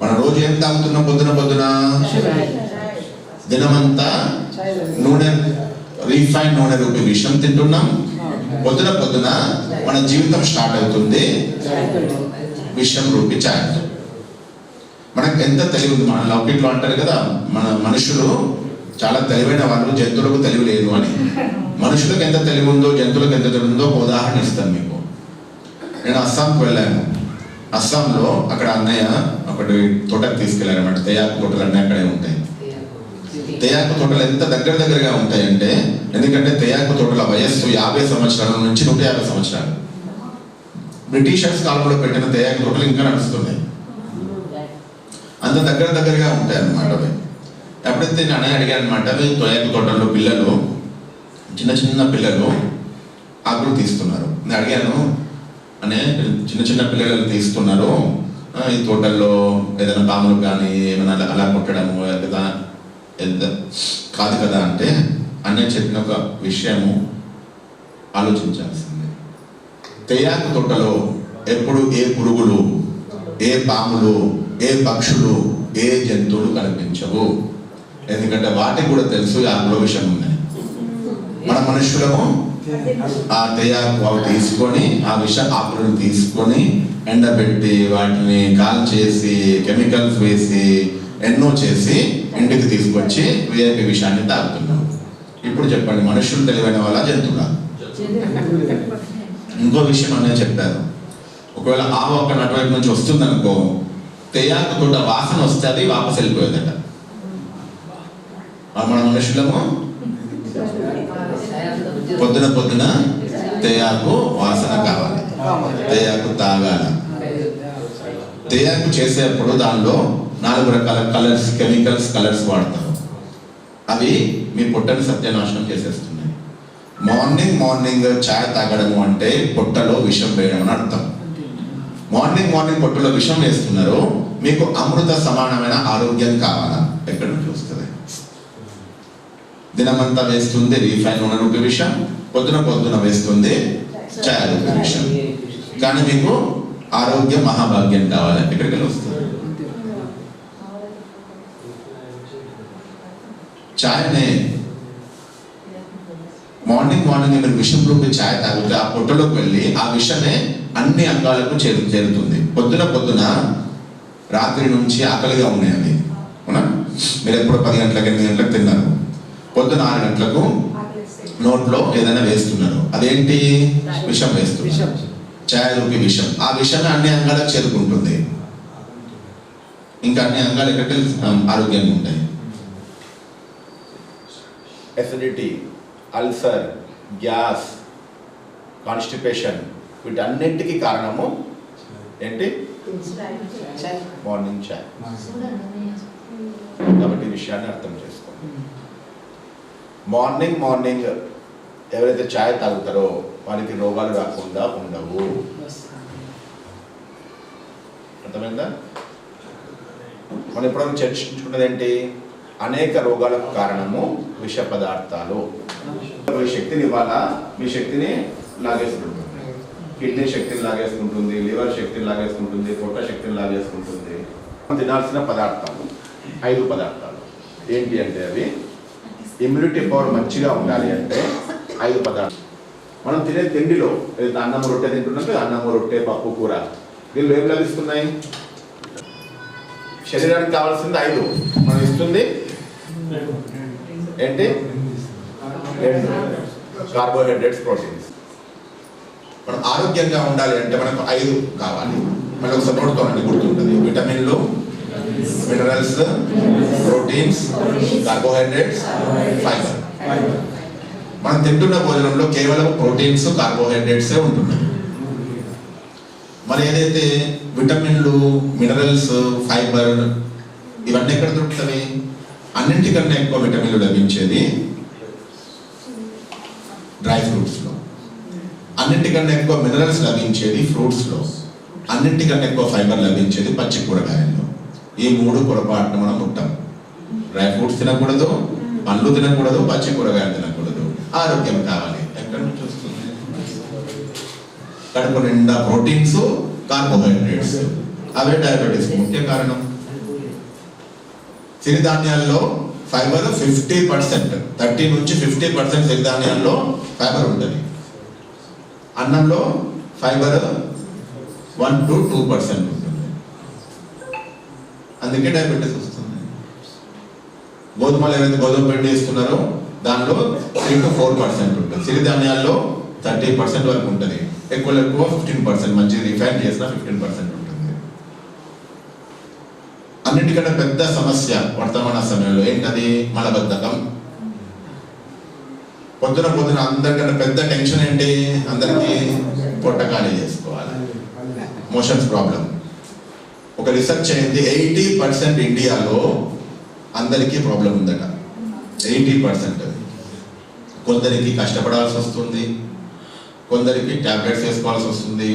S1: మన రోజు ఏం తాగుతున్నాం? పొద్దున దినమంతా నూనె, రీఫైన్ నూనె రూపి విషం తింటున్నాం. పొద్దున మన జీవితం స్టార్ట్ అవుతుంది విషం రూపి ఛాయ్. మనకు ఎంత తెలివి ఉంది? మన లౌకిక్లో అంటారు కదా, మన మనుషులు చాలా తెలివైన వాళ్ళు, జంతువులకు తెలివి లేదు అని. మనుషులకు ఎంత తెలివి ఉందో జంతువులకు ఎంత తెలివి ఉందో ఉదాహరణ ఇస్తాను మీకు. నేను అస్సాంకి వెళ్ళాను. అస్సాంలో అక్కడ అన్నయ్య ఒకటి తోటకు తీసుకెళ్ళారు అన్నమాట. తేయాకు తోటలు అన్నీ అక్కడే ఉంటాయి. తేయాకు తోటలు ఎంత దగ్గరగా ఉంటాయంటే, ఎందుకంటే తేయాకు తోటల వయస్సు 50 సంవత్సరాల నుంచి 150 సంవత్సరాలు. బ్రిటిషర్స్ కాలంలో పెట్టిన తేయాకు తోటలు ఇంకా నడుస్తున్నాయి. అంత దగ్గరగా ఉంటాయి అన్నమాట అవి. ఎప్పుడైతే నేను అన్నయ్య అడిగాను అనమాట, తేయాకు తోటల్లో పిల్లలు, చిన్న పిల్లలు ఆకులు తీస్తున్నారు. నేను అడిగాను, అనే చిన్న పిల్లలు తీస్తున్నారు, ఈ తోటల్లో ఏదైనా పాములు కానీ ఏమైనా అలా కొట్టడము కాదు కదా అంటే, అన్నయ్య చెప్పిన ఒక విషయము ఆలోచించాల్సింది. తేయాకు తోటలో ఎప్పుడు ఏ పురుగులు, ఏ పాములు, ఏ పక్షులు, ఏ జంతువులు కనిపించవు. ఎందుకంటే వాటికి కూడా తెలుసు ఆకులో విషయం ఉందని. మన మనుషులము ఆ తేయాకు తీసుకొని, ఆ విష ఆకులను తీసుకొని ఎండబెట్టి వాటిని కాల్చేసి కెమికల్స్ వేసి ఎన్నో చేసి ఇంటికి తీసుకొచ్చి విఐపి విషాన్ని తాగుతున్నాం. ఇప్పుడు చెప్పండి, మనుషులు తెలివైన వాళ్ళ జంతువులా? ఇంకో విషయం అనేది చెప్పారు, ఒకవేళ ఆవు ఒక అటువైపు నుంచి వస్తుంది అనుకో, తేయాకు తోట వాసన వస్తే అది వాపస్ వెళ్ళిపోయేదట. మన మనుషులము పొద్దున పొద్దున తేయాకు వాసన కావాలి, తేయాకు తాగాలి. తేయాకు చేసేటప్పుడు దానిలో 4 రకాల కలర్స్, కెమికల్స్ కలర్స్ వాడతారు. అవి మీ పొట్టని సత్యనాశనం చేసేస్తున్నాయి. మార్నింగ్ ఛాయ్ తాగడము అంటే పొట్టలో విషం వేయడం అని అర్థం. మార్నింగ్ పొట్టలో విషం వేస్తున్నారు, మీకు అమృత సమానమైన ఆరోగ్యం కావాలా? ఎక్కడి నుంచి వస్తుంది? దినమంతా వేస్తుంది రీఫైన్ నూనె రూపీ విషం, పొద్దున వేస్తుంది ఛాయ్ రూపీ విషం. కానీ మీకు ఆరోగ్యం మహాభాగ్యం కావాలి, ఎక్కడికి వస్తుంది? ఛాయ్నే మార్నింగ్ మీరు విషం రూపీ ఛాయ్ తాగితే ఆ పొట్టలోకి వెళ్ళి ఆ విషమే అన్ని అంగాలకు చేరుతుంది. పొద్దున రాత్రి నుంచి ఆకలిగా ఉన్నాయి అవి, అవునా? మీరు ఎప్పుడు 10 గంటలకు 8 గంటలకు తిన్నారు, పొద్దున 6 గంటలకు నోట్లో ఏదైనా వేస్తున్నారు, అదేంటి? విషం వేస్తున్నారు, ఛాయ్ రూపీ విషం. ఆ విషమే అన్ని అంగాలకు చేరుకుంటుంది, ఇంకా అన్ని అంగాలు ఎక్కడికి ఆరోగ్యంగా ఉంటాయి. ఎసిడిటీ, అల్సర్, గ్యాస్, కాన్స్టిపేషన్, వీటన్నింటికి కారణము ఏంటి? మార్నింగ్ ఛాయ్. కాబట్టి ఈ విషయాన్ని అర్థం చేసుకోండి. మార్నింగ్ ఎవరైతే ఛాయ్ తాగుతారో వారికి రోగాలు రాకుండా ఉండవు. అర్థమైందా? మనం ఎప్పుడైనా చర్చించుకున్నది ఏంటి? అనేక రోగాలకు కారణము విష పదార్థాలు. మీ శక్తిని ఇవ్వాలా, మీ శక్తిని లాగేసుకుంటుంది. కిడ్నీ శక్తిని లాగేసుకుంటుంది, లివర్ శక్తిని లాగేసుకుంటుంది, పొట్ట శక్తిని లాగేసుకుంటుంది. తినాల్సిన పదార్థాలు 5 పదార్థాలు ఏంటి అంటే, అవి ఇమ్యూనిటీ పవర్ మంచిగా ఉండాలి అంటే 5 పదార్థాలు. మనం తినే తిండిలో అన్నం రొట్టె తింటున్నాం కదా, అన్నం రొట్టె పప్పు కూర, వీళ్ళు ఏం లభిస్తున్నాయి? శరీరానికి కావాల్సింది 5, మనం ఇస్తుంది ఏంటి? 2 కార్బోహైడ్రేట్స్, ప్రోటీన్స్. మనం ఆరోగ్యంగా ఉండాలి అంటే మనకు 5 కావాలి. మళ్ళీ ఒకసారి నోడుకోనండి, గుర్తుంటుంది. విటమిన్లు, మినరల్స్, ప్రోటీన్స్, కార్బోహైడ్రేట్స్, ఫైబర్. మనం తింటున్న భోజనంలో కేవలం ప్రోటీన్స్, కార్బోహైడ్రేట్సే ఉంటున్నాయి. మరి ఏదైతే విటమిన్లు, మినరల్స్, ఫైబర్ ఇవన్నీ ఎక్కడ దొరుకుతాయి? అన్నింటికన్నా ఎక్కువ విటమిన్లు లభించేది డ్రై ఫ్రూట్స్లో, అన్నింటికన్నా ఎక్కువ మినరల్స్ లభించేది ఫ్రూట్స్లో, అన్నింటికన్నా ఎక్కువ ఫైబర్ లభించేది పచ్చి కూరగాయల్లో. ఈ 3 పొరపాటును మనం ముట్టాం. డ్రై ఫ్రూట్స్ తినకూడదు, పండ్లు తినకూడదు, పచ్చి కూరగాయలు తినకూడదు. ఆరోగ్యం కావాలి, ఎక్కడి నుంచి వస్తుంది? కడుపు నిండా ప్రోటీన్స్, కార్బోహైడ్రేట్స్, అవే డయాబెటీస్ ముఖ్య కారణం. సిరిధాన్యాల్లో ఫైబర్ 50%, 30 నుంచి 50% సిరిధాన్యాల్లో ఫైబర్ ఉంటుంది. అన్నంలో ఫైబర్ 1 to 2% ఉంటుంది, అందుకే డయాబెటీస్ వస్తుంది. గోధుమలు ఏవైతే గోధుమ పిండి వేస్తున్నారో దానిలో 3 to 4% ఉంటుంది. సిరిధాన్యాల్లో 30% వరకు ఉంటుంది. ఎక్కువ 15%, మంచి రిఫైన్ చేసిన 15% ఉంటుంది. అన్నిటికన్నా పెద్ద సమస్య వర్తమాన సమయంలో ఏంటది? మలబద్ధకం. పొద్దున అందరికన్నా పెద్ద టెన్షన్ ఏంటి? అందరికీ పొట్ట ఖాళీ చేసుకోవాలి, మోషన్స్ ప్రాబ్లం. ఒక రిసర్చ్ అయింది, 80% ఇండియాలో అందరికీ ప్రాబ్లం ఉందట. 80%. కొందరికి కష్టపడాల్సి వస్తుంది, కొందరికి టాబ్లెట్స్ వేసుకోవాల్సి వస్తుంది,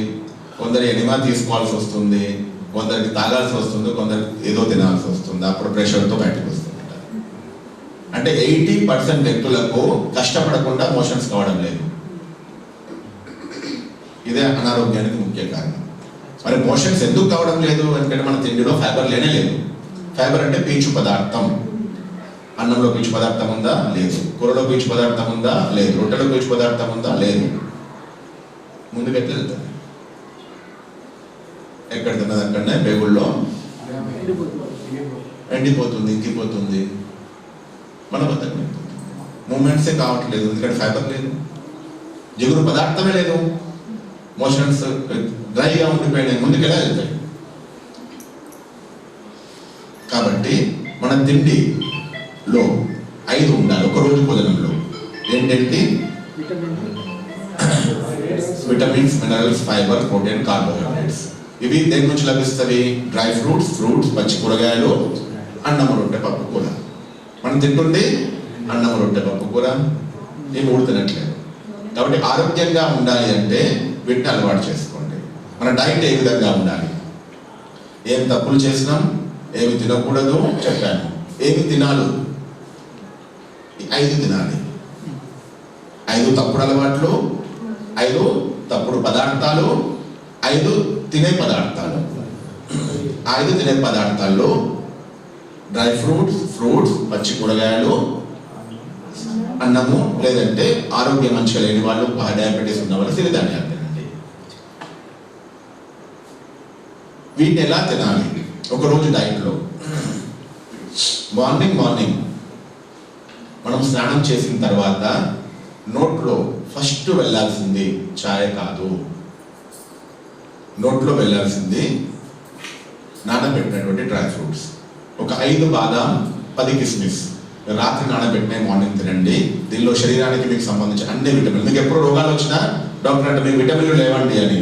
S1: కొందరు ఎనిమా తీసుకోవాల్సి వస్తుంది, కొందరికి తాగాల్సి వస్తుంది, కొందరికి ఏదో తినాల్సి వస్తుంది. అప్పుడు ప్రెషర్తో బయటకు వస్తుంది. అంటే 80% వ్యక్తులకు కష్టపడకుండా మోషన్స్ కావడం లేదు. ఇదే అనారోగ్యానికి ముఖ్య కారణం. మరి మోషన్స్ ఎందుకు కావడం లేదు? ఎందుకంటే మన తిండిలో ఫైబర్ లేనే లేదు. ఫైబర్ అంటే పీచు పదార్థం. అన్నంలో పీచు పదార్థం ఉందా? లేదు. కూరలో పీచు పదార్థం ఉందా? లేదు. రొట్టెలో పీచు పదార్థం ఉందా? లేదు. ముందుకు ఎట్లా వెళ్తుంది? ఎక్కడ తిన్నది అక్కడనే పేగుల్లో ఎండిపోతుంది, ఇంకిపోతుంది, మన బద్దకం. మూమెంట్సే కావట్లేదు, ఎందుకంటే ఫైబర్ లేదు. జిగురు పదార్థమే లేదు, మోషన్స్ డ్రైగా ఉండిపోయినాయి, ముందుకెలా వెళ్తాయి. కాబట్టి మన తిండిలో 5 ఉండాలి ఒక రోజు భోజనంలో. ఏంటంటే vitamins, minerals, fibre, protein, carbohydrates. ఇవి దేని నుంచి లభిస్తవి? డ్రై ఫ్రూట్స్, పచ్చి కూరగాయలు, అన్నం, రొట్టె, పప్పు కూర. మనం తింటుంది అన్నం, రొట్టె, పప్పు కూర, ఈ 3 తినట్లేదు. కాబట్టి ఆరోగ్యంగా ఉండాలి అంటే వీటిని అలవాటు చేసుకోండి. మన డైట్ ఏ విధంగా ఉండాలి, ఏం తప్పులు చేసినాం, ఏమి తినకూడదు చెప్పాను, ఏమి తినాలి, 5 తినాలి. 5 తప్పుడు అలవాట్లు, 5 తప్పుడు పదార్థాలు, 5 తినే పదార్థాలు. 5 తినే పదార్థాల్లో డ్రై ఫ్రూట్స్, పచ్చి కూరగాయలు, అన్నము, లేదంటే ఆరోగ్యం మంచిగా లేని వాళ్ళు, డయాబెటీస్ ఉన్న వాళ్ళు సిరిధాన్యాలు తినండి. వీటిని ఎలా తినాలి? ఒకరోజు డైట్లో మార్నింగ్ మనం స్నానం చేసిన తర్వాత నోట్లో ఫస్ట్ వెళ్ళాల్సింది చాయ్ కాదు. నోట్లో వెళ్ళాల్సింది నానబెట్టినటువంటి డ్రై ఫ్రూట్స్. ఒక 5 బాదాం, 10 కిస్మిస్ రాత్రి నానబెట్టిన మార్నింగ్ తినండి. దీనిలో శరీరానికి మీకు సంబంధించిన అన్ని విటమిన్లు. మీకు ఎప్పుడు రోగాలు వచ్చినా డాక్టర్ అంటే మీకు విటమిన్లు లేవండి అని,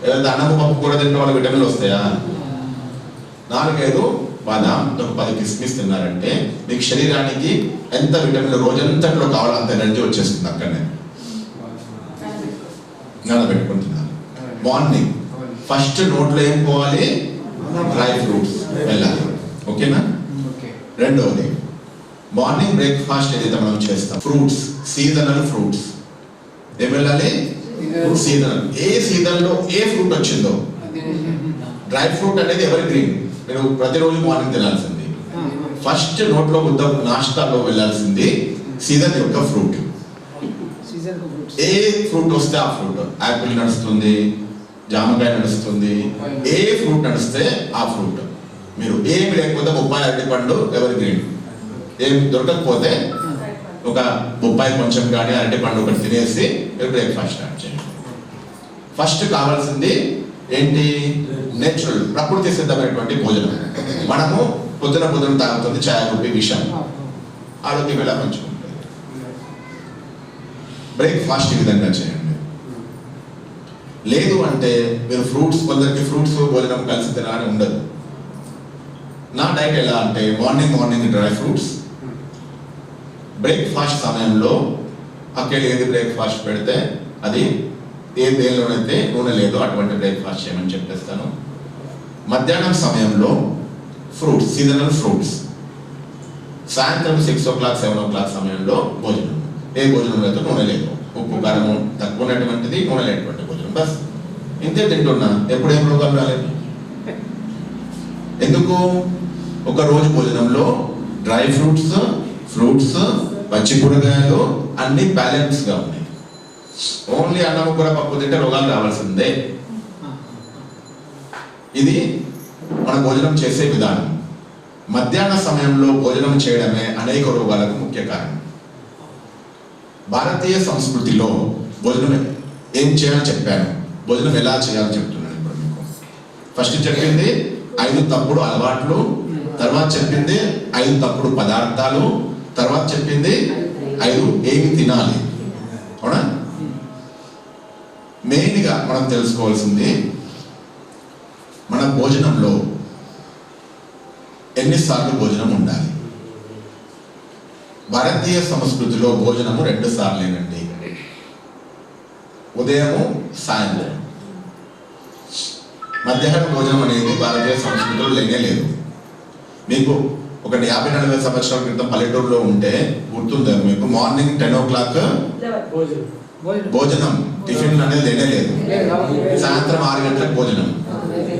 S1: ఏదైతే అన్నము పప్పు కూడా తింటే వాళ్ళకి విటమిన్లు వస్తాయా? 4-5 బాదాం, ఒక 10 కిస్మిస్ తిన్నారంటే మీకు శరీరానికి ఎంత విటమిన్లు రోజంతట్లో కావాలో అంత ఎనర్జీ వచ్చేస్తుంది. అక్కడనే నానబెట్టుకుని తినాలి. మార్నింగ్ ఫస్ట్ నోట్లో ఏం పోవాలి? డ్రై ఫ్రూట్స్ వెళ్ళాలి. ఓకేనా? రెండవది మార్నింగ్ బ్రేక్ఫాస్ట్ ఏదైతే మనం చేస్తాం, ఫ్రూట్స్, సీజనల్ ఫ్రూట్స్ ఏం వెళ్ళాలి? సీజనల్. ఏ సీజన్లో ఏ ఫ్రూట్ వచ్చిందో. డ్రై ఫ్రూట్ అనేది ఎవరి గ్రీన్, మీరు ప్రతిరోజు మార్నింగ్ తినాల్సింది. ఫస్ట్ నోట్లో ముద్ద నాష్టాలో వెళ్ళాల్సింది సీజన్ యొక్క ఫ్రూట్. ఏ ఫ్రూట్ వస్తే ఆ ఫ్రూట్, యాపిల్ నడుస్తుంది, జామకాయ నడుస్తుంది, ఏ ఫ్రూట్ నడిస్తే ఆ ఫ్రూట్. మీరు ఏమి లేకపోతే బొప్పాయి, అరటిపండు ఎవరి గ్రీన్. ఏం దొరకకపోతే ఒక బొప్పాయి కొంచెం కానీ అరటిపండు ఒకటి తినేసి బ్రేక్ఫాస్ట్ స్టార్ట్ చేయండి. ఫస్ట్ కావాల్సింది ఏంటి? నేచురల్, ప్రకృతి సిద్ధమైనటువంటి భోజనం. మనము పొద్దున తాగుతుంది ఛాయ్, రూపీ, విషం, ఆరోగ్యం ఎలా మంచుకుంటుంది. బ్రేక్ఫాస్ట్ ఈ విధంగా చేయండి. లేదు అంటే మీరు ఫ్రూట్స్, కొందరికి ఫ్రూట్స్ భోజనం కలిసి తినాలని ఉండదు. నా డైట్ ఎలా అంటే మార్నింగ్ డ్రై ఫ్రూట్స్, బ్రేక్ఫాస్ట్ సమయంలో అక్కడ ఏది బ్రేక్ఫాస్ట్ పెడితే అది ఏ దేనిలోనైతే నూనె లేదో అటువంటి బ్రేక్ఫాస్ట్ చేయమని చెప్పేస్తాను. మధ్యాహ్నం సమయంలో ఫ్రూట్స్, సీజనల్ ఫ్రూట్స్. సాయంత్రం 6 o'clock 7 o'clock సమయంలో భోజనం. ఏ భోజనం అయితే నూనె లేదు, ఉప్పు కారం తక్కువ ఉన్నటువంటిది, నూనె లేనటువంటి భోజనం. బస్ ఇంతే తింటున్నా. ఎప్పుడేం రోగాలు రాలేదు. ఎందుకు? ఒక రోజు భోజనంలో డ్రై ఫ్రూట్స్, పచ్చి కూరగాయలు అన్ని బ్యాలెన్స్ గా ఉన్నాయి. ఓన్లీ అన్నం కూర పప్పు తింటే రోగాలు రావాల్సిందే. ఇది మన భోజనం చేసే విధానం. మధ్యాహ్న సమయంలో భోజనం చేయడమే అనేక రోగాలకు ముఖ్య కారణం. భారతీయ సంస్కృతిలో భోజనం ఏం చేయాలని చెప్పాను, భోజనం ఎలా చేయాలని చెప్తున్నాను ఇప్పుడు మీకు. ఫస్ట్ చెప్పింది 5 తప్పుడు అలవాట్లు, తర్వాత చెప్పింది 5 తప్పుడు పదార్థాలు, తర్వాత చెప్పింది 5 ఏమి తినాలి. అవునా? మెయిన్గా మనం తెలుసుకోవాల్సింది మన భోజనంలో ఎన్నిసార్లు భోజనం ఉండాలి. భారతీయ సంస్కృతిలో భోజనము 2 సార్లేనండి, ఉదయము, సాయంత్రం. మధ్యాహ్న భోజనం అనేది భారతీయ సంస్కృతిలో లేనే లేదు. మీకు ఒక 50-40 సంవత్సరాల క్రితం పల్లెటూరులో ఉంటే గుర్తుందా మీకు? మార్నింగ్ 10 o'clock భోజనం, టిఫిన్ అనేది లేనే లేదు. సాయంత్రం 6 గంటలకు భోజనం.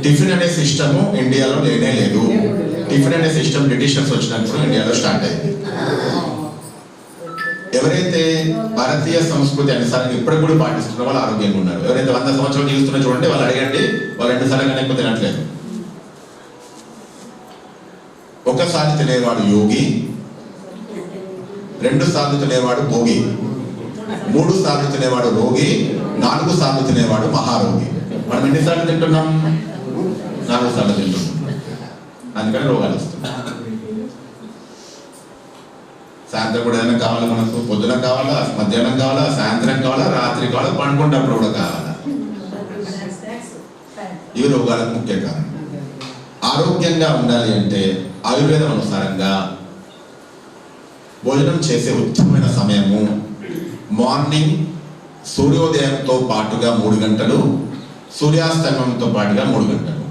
S1: టిఫిన్ అనే సిస్టమ్ ఇండియాలో లేనే లేదు. టిఫిన్ అనే సిస్టమ్ బ్రిటిషర్స్ వచ్చినప్పుడు ఇండియాలో స్టార్ట్ అయింది. ఎవరైతే భారతీయ సంస్కృతి అనుసారంగా ఇప్పటికి కూడా పాటిస్తున్న వాళ్ళు ఆరోగ్యంగా ఉన్నారు. ఎవరైతే 100 సంవత్సరాలు జీవిస్తున్నా చూడండి, వాళ్ళు అడగండి, వాళ్ళు 2 సార్లు కానీ ఎక్కువ తినట్లేదు. ఒకసారి తినేవాడు యోగి, 2 సార్లు తినేవాడు భోగి. 3 సార్లు తినేవాడు రోగి, 4 సార్లు తినేవాడు మహారోగి. మనం ఎన్నిసార్లు తింటున్నాం? 4 సార్లు తింటున్నాం. అందుకని రోగాలు వస్తున్నాయి. సాయంత్రం కూడా ఏదైనా కావాలా మనకు? పొద్దున కావాలా, మధ్యాహ్నం కావాలా, సాయంత్రం కావాలా, రాత్రి కావాలా, పండుకుంటప్పుడు కూడా కావాలా? ఇవి రోగాలకు ముఖ్య కారణం. ఆరోగ్యంగా ఉండాలి అంటే ఆయుర్వేదం అనుసారంగా భోజనం చేసే ఉత్తమమైన సమయము మార్నింగ్ సూర్యోదయంతో పాటుగా 3 గంటలు, సూర్యాస్తమయంతో పాటుగా 3 గంటలు.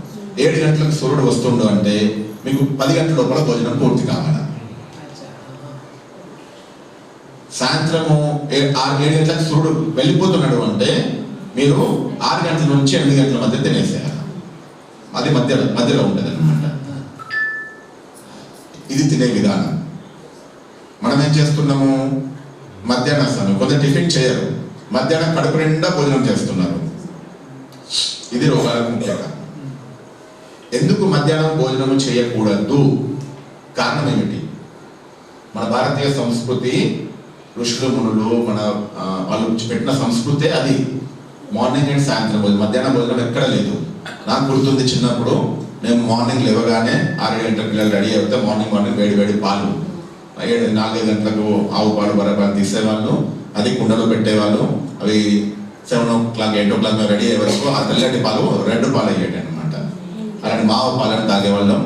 S1: 7 గంటలకు సూర్యుడు వస్తుండు అంటే మీకు 10 గంటల లోపల భోజనం పూర్తి కావాలి. సాయంత్రము 6-7 గంటలకు సూర్యుడు వెళ్ళిపోతున్నాడు అంటే మీరు 6 గంటల నుంచి 8 గంటల మధ్య తినేసేయాలి. అది మధ్యలో ఉంటుంది అనమాట. ఇది తినే విధానం. మనం ఏం చేస్తున్నాము? మధ్యాహ్నం సమయం కొంచెం టిఫిన్ చేయరు, మధ్యాహ్నం కడుపు నిండా భోజనం చేస్తున్నారు. ఇది రోగాలకు ముఖ్య కారణం. ఎందుకు మధ్యాహ్నం భోజనం చేయకూడదు? కారణం ఏమిటి? మన భారతీయ సంస్కృతి, ఋషులు మునులు మన వాళ్ళు పెట్టిన సంస్కృతే అది. మార్నింగ్ అండ్ సాయంత్రం భోజనం, మధ్యాహ్నం భోజనం ఎక్కడ లేదు. నాకు గుర్తుంది చిన్నప్పుడు మేము మార్నింగ్ లేవగానే 6 గంటలకు పిల్లలు రెడీ అవుతే మార్నింగ్ వేడి పాలు 4-5 గంటలకు ఆవు పాలు బరపాలు తీసేవాళ్ళు. అది కుండలో పెట్టేవాళ్ళు. అవి 7 o'clock 8 o'clock మేము రెడీ అయ్యే వరకు ఆ తెల్లటి పాలు రెడ్ పాలు అయ్యేటి అనమాట. అలాంటి మావ పాలను తాగేవాళ్ళం.